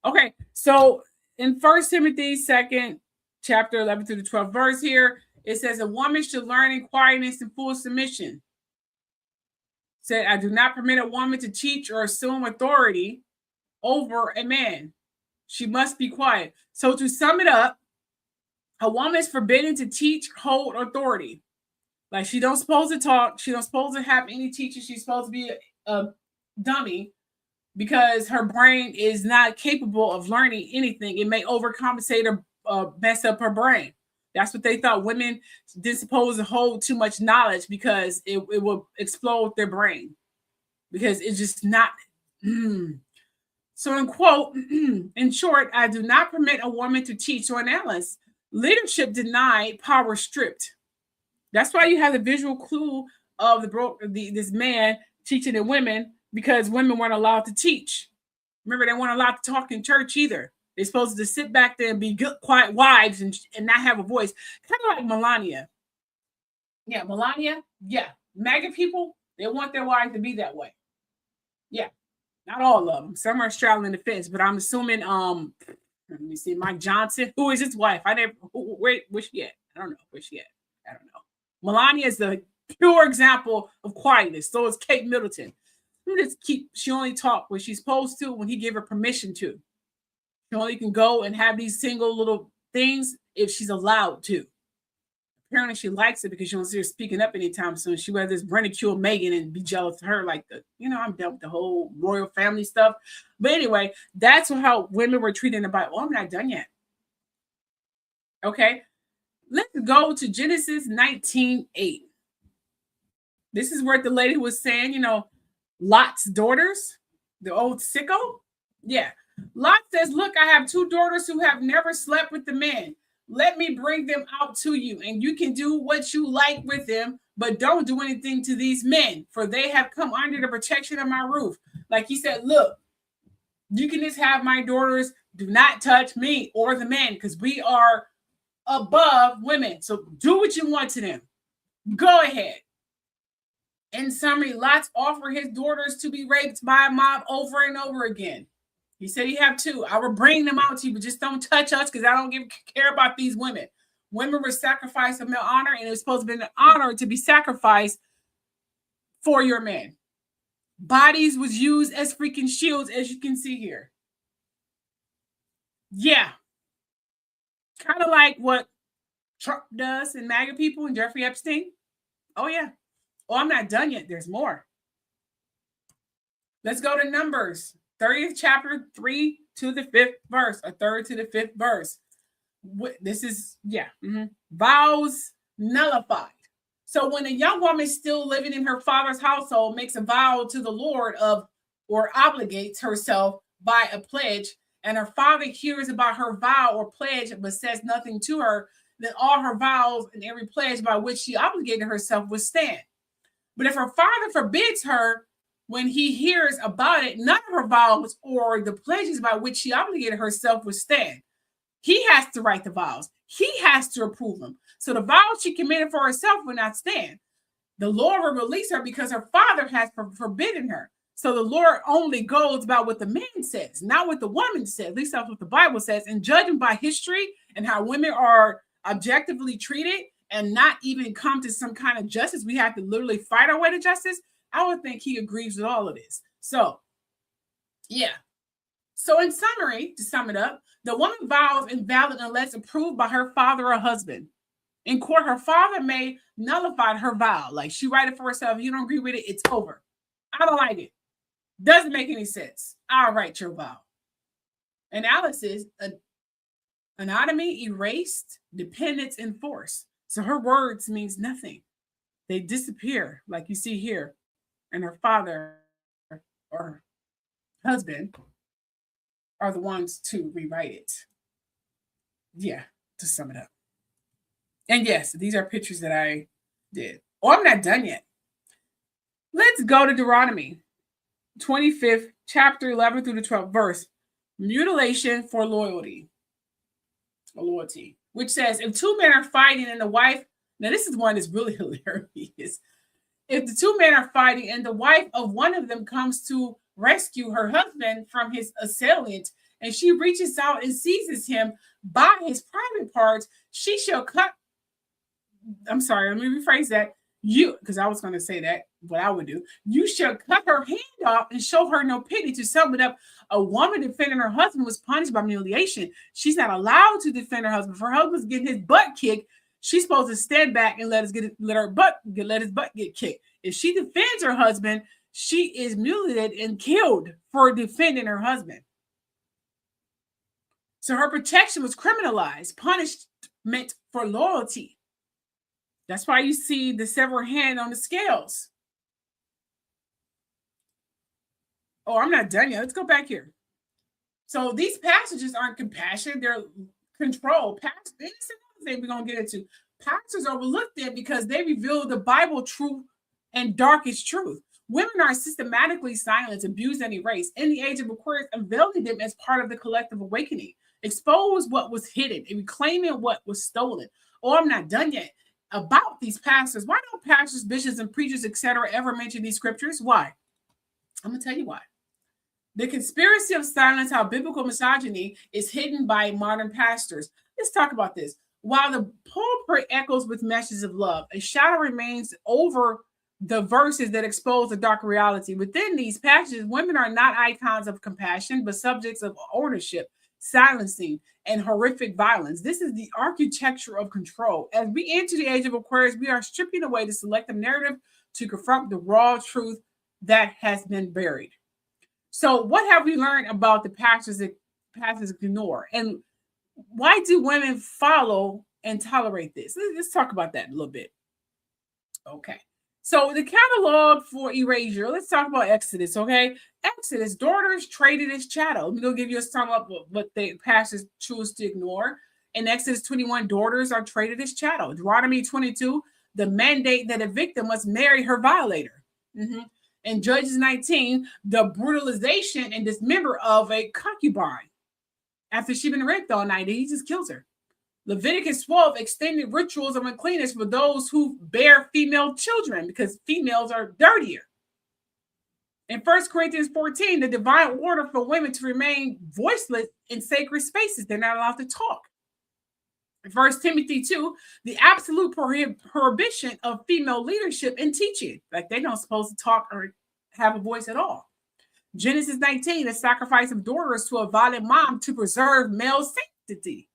Okay, so in 1 Timothy 2nd chapter, 11 through the 12th verse here, it says a woman should learn in quietness and full submission. Said, I do not permit a woman to teach or assume authority over a man. She must be quiet. So to sum it up, a woman is forbidden to teach, hold authority. Like she don't supposed to talk. She don't supposed to have any teaching. She's supposed to be a dummy because her brain is not capable of learning anything. It may overcompensate or mess up her brain. That's what they thought. Women didn't supposed to hold too much knowledge because it will explode their brain, because it's just not. So in quote, in short, I do not permit a woman to teach or analyze. Leadership denied, power stripped. That's why you have the visual clue of this man teaching the women, because women weren't allowed to teach. Remember, they weren't allowed to talk in church either. They're supposed to sit back there and be good, quiet wives and not have a voice. Kind of like Melania. Yeah, Melania. Yeah. MAGA people, they want their wives to be that way. Yeah. Not all of them. Some are straddling the fence, but I'm assuming, let me see, Mike Johnson, who is his wife? Where's she at? I don't know. Where's she at? I don't know. Melania is the pure example of quietness. So is Kate Middleton. She only talked when she's supposed to, when he gave her permission to. She only can go and have these single little things if she's allowed to. Apparently she likes it because she don't see her speaking up anytime soon. She would just ridicule Meghan and be jealous of her, like I'm done with the whole royal family stuff. But anyway, that's how women were treated in the Bible. Oh, I'm not done yet. Okay. Let's go to Genesis 19:8. This is where the lady was saying, Lot's daughters, the old sicko. Yeah. Lot says, look, I have 2 daughters who have never slept with the men. Let me bring them out to you, and you can do what you like with them, but don't do anything to these men, for they have come under the protection of my roof. Like he said, look, you can just have my daughters. Do not touch me or the men, because we are above women. So do what you want to them. Go ahead. In summary, Lot offered his daughters to be raped by a mob over and over again. He said he have 2. I will bring them out to you, but just don't touch us, because I don't care about these women. Women were sacrificed of male honor, and it was supposed to be an honor to be sacrificed for your man. Bodies was used as freaking shields, as you can see here. Yeah. Kind of like what Trump does and MAGA people and Jeffrey Epstein. Oh, yeah. Oh, I'm not done yet. There's more. Let's go to Numbers, 30th chapter, 3 to the 5th verse, or 3rd to the 5th verse. This is, vows nullified. So when a young woman still living in her father's household makes a vow to the Lord or obligates herself by a pledge, and her father hears about her vow or pledge but says nothing to her, then all her vows and every pledge by which she obligated herself would stand. But if her father forbids her, when he hears about it, none of her vows or the pledges by which she obligated herself would stand. He has to write the vows. He has to approve them. So the vows she committed for herself will not stand. The Lord will release her because her father has forbidden her. So the Lord only goes about what the man says, not what the woman says. At least that's what the Bible says. And judging by history and how women are objectively treated and not even come to some kind of justice, we have to literally fight our way to justice. I would think he agrees with all of this. So, yeah. So in summary, to sum it up, the woman vow is invalid unless approved by her father or husband. In court, her father may nullify her vow. Like she write it for herself. If you don't agree with it, it's over. I don't like it. Doesn't make any sense. I'll write your vow. Analysis, anatomy, erased, dependence, enforced. So her words means nothing. They disappear, like you see here. And her father or husband are the ones to rewrite it. Yeah, to sum it up. And yes, these are pictures that I did. Oh, I'm not done yet. Let's go to Deuteronomy 25th, chapter 11 through the 12th verse. Mutilation for loyalty, which says, if two men are fighting and the wife, now this is one that's really hilarious. If the two men are fighting and the wife of one of them comes to rescue her husband from his assailant, and she reaches out and seizes him by his private parts, she shall cut. I'm sorry, let me rephrase that. Because I was going to say that, what I would do. You shall cut her hand off and show her no pity. To sum it up, a woman defending her husband was punished by humiliation. She's not allowed to defend her husband. If her husband's getting his butt kicked, she's supposed to stand back and let his butt get kicked. If she defends her husband, she is mutilated and killed for defending her husband. So her protection was criminalized, punishment for loyalty. That's why you see the severed hand on the scales. Oh, I'm not done yet. Let's go back here. So these passages aren't compassion, they're control. This is another thing we're going to get into. Pastors overlook them because they reveal the Bible truth and darkest truth. Women are systematically silenced, abused, and erased. In the age of Aquarius, unveiling them as part of the collective awakening. Expose what was hidden and reclaiming what was stolen. Oh, I'm not done yet. About these pastors, why don't pastors, bishops, and preachers, etc., ever mention these scriptures? Why? I'm going to tell you why. The conspiracy of silence, how biblical misogyny is hidden by modern pastors. Let's talk about this. While the pulpit echoes with messages of love, a shadow remains over the verses that expose the dark reality. Within these passages, women are not icons of compassion, but subjects of ownership, silencing, and horrific violence. This is the architecture of control. As we enter the age of Aquarius, we are stripping away the selective narrative to confront the raw truth that has been buried. So what have we learned about the pastors that pastors ignore? And why do women follow and tolerate this? Let's talk about that a little bit. Okay. So the catalog for erasure, let's talk about Exodus, okay? Exodus, daughters traded as chattel. I'm going to give you a sum up of what the pastors choose to ignore. In Exodus 21, daughters are traded as chattel. Deuteronomy 22, the mandate that a victim must marry her violator. In Judges 19, the brutalization and dismember of a concubine. After she's been raped all night, he just kills her. Leviticus 12, extended rituals of uncleanness for those who bear female children because females are dirtier. In 1 Corinthians 14, the divine order for women to remain voiceless in sacred spaces. They're not allowed to talk. In 1 Timothy 2, the absolute prohibition of female leadership and teaching. Like they're not supposed to talk or have a voice at all. Genesis 19, the sacrifice of daughters to a violent mom to preserve male sanctity.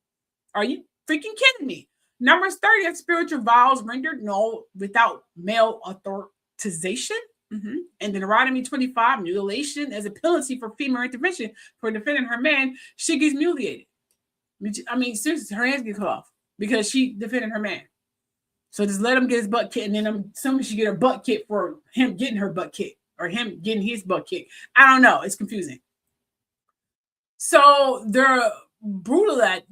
Are you freaking kidding me? Numbers 30, spiritual vows rendered null without male authorization. And Deuteronomy 25, mutilation as a penalty for female intervention for defending her man. She gets mutilated. I mean, seriously, her hands get cut off because she defended her man. So just let him get his butt kicked, and then soon as she get her butt kicked for him getting her butt kicked or him getting his butt kicked. I don't know. It's confusing. So the brutality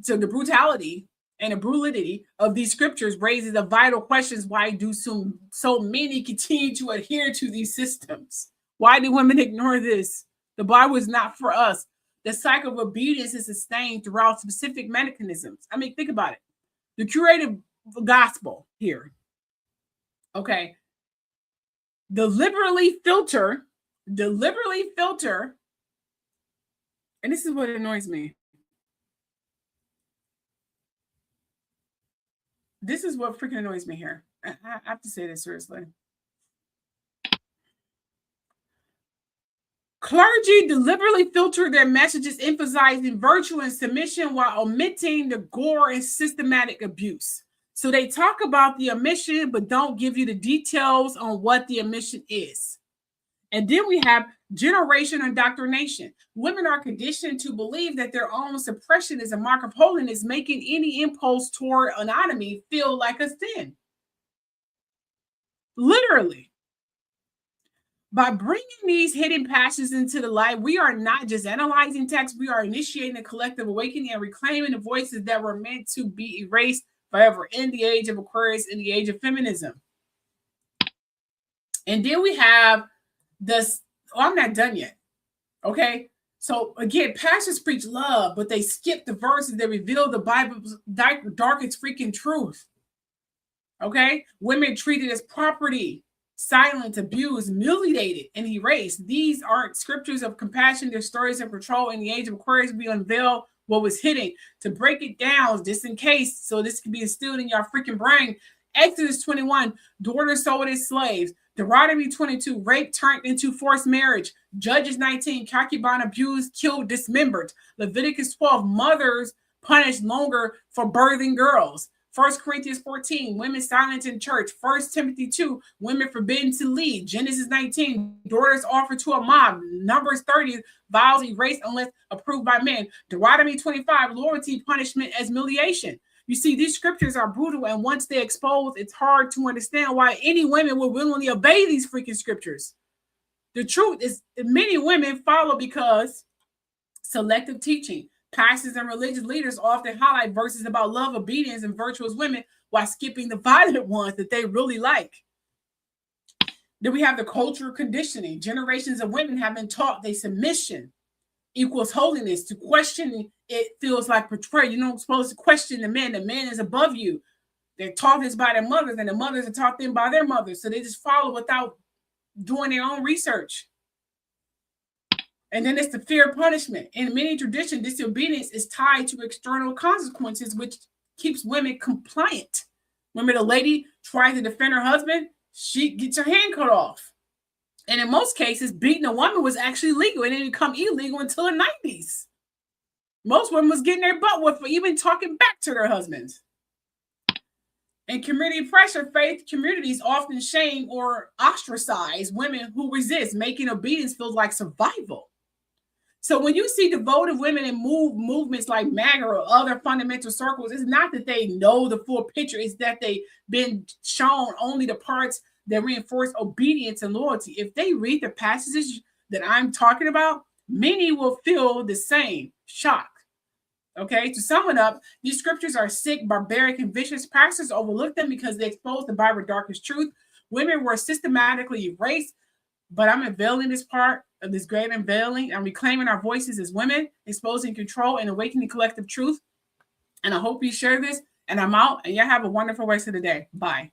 and the brutality of these scriptures raises the vital questions. Why do so many continue to adhere to these systems? Why do women ignore this? The Bible is not for us. The cycle of obedience is sustained throughout specific mechanisms. I mean, think about it. The curative gospel here. Okay. deliberately filter, and this is what annoys me. This is what freaking annoys me here. I have to say this seriously. Clergy deliberately filter their messages emphasizing virtue and submission while omitting the gore and systematic abuse. So they talk about the omission, but don't give you the details on what the omission is. And then we have generational indoctrination. Women are conditioned to believe that their own suppression is a mark of holiness, making any impulse toward anatomy feel like a sin. Literally. By bringing these hidden passions into the light, we are not just analyzing text, we are initiating a collective awakening and reclaiming the voices that were meant to be erased forever in the age of Aquarius, in the age of feminism. And then we have this, I'm not done yet. Okay. So again, pastors preach love, but they skip the verses that reveal the Bible's darkest freaking truth. Okay. Women treated as property, silenced, abused, mutilated, and erased. These aren't scriptures of compassion. They're stories of control. In the age of Aquarius, we unveil what was hidden. To break it down, just in case, so this can be instilled in your freaking brain. Exodus 21, daughters sold as slaves. Deuteronomy 22, rape turned into forced marriage. Judges 19, concubine abused, killed, dismembered. Leviticus 12, mothers punished longer for birthing girls. 1 Corinthians 14, women silent in church. 1 Timothy 2, women forbidden to lead. Genesis 19, daughters offered to a mob. Numbers 30, vows erased unless approved by men. Deuteronomy 25, loyalty punishment as humiliation. You see, these scriptures are brutal, and once they're exposed, it's hard to understand why any women will willingly obey these freaking scriptures. The truth is, many women follow because selective teaching. Pastors and religious leaders often highlight verses about love, obedience, and virtuous women while skipping the violent ones that they really like. Then we have the cultural conditioning. Generations of women have been taught that submission equals holiness. To question it feels like betrayal. You're not supposed to question the man. The man is above you. They're taught this by their mothers, and the mothers are taught them by their mothers. So they just follow without doing their own research. And then it's the fear of punishment. In many traditions, disobedience is tied to external consequences, which keeps women compliant. Remember, the lady tries to defend her husband, she gets her hand cut off. And in most cases, beating a woman was actually legal. It didn't become illegal until the 90s. Most women was getting their butt whipped for even talking back to their husbands. In community pressure, faith communities often shame or ostracize women who resist, making obedience feel like survival. So when you see devoted women in movements like MAGA or other fundamental circles, it's not that they know the full picture. It's that they've been shown only the parts that reinforce obedience and loyalty. If they read the passages that I'm talking about, many will feel the same shock. Okay, to sum it up, these scriptures are sick, barbaric, and vicious. Pastors overlook them because they expose the Bible's darkest truth. Women were systematically erased, but I'm unveiling this part of this great unveiling. I'm reclaiming our voices as women, exposing control and awakening collective truth. And I hope you share this. And I'm out. And y'all have a wonderful rest of the day. Bye.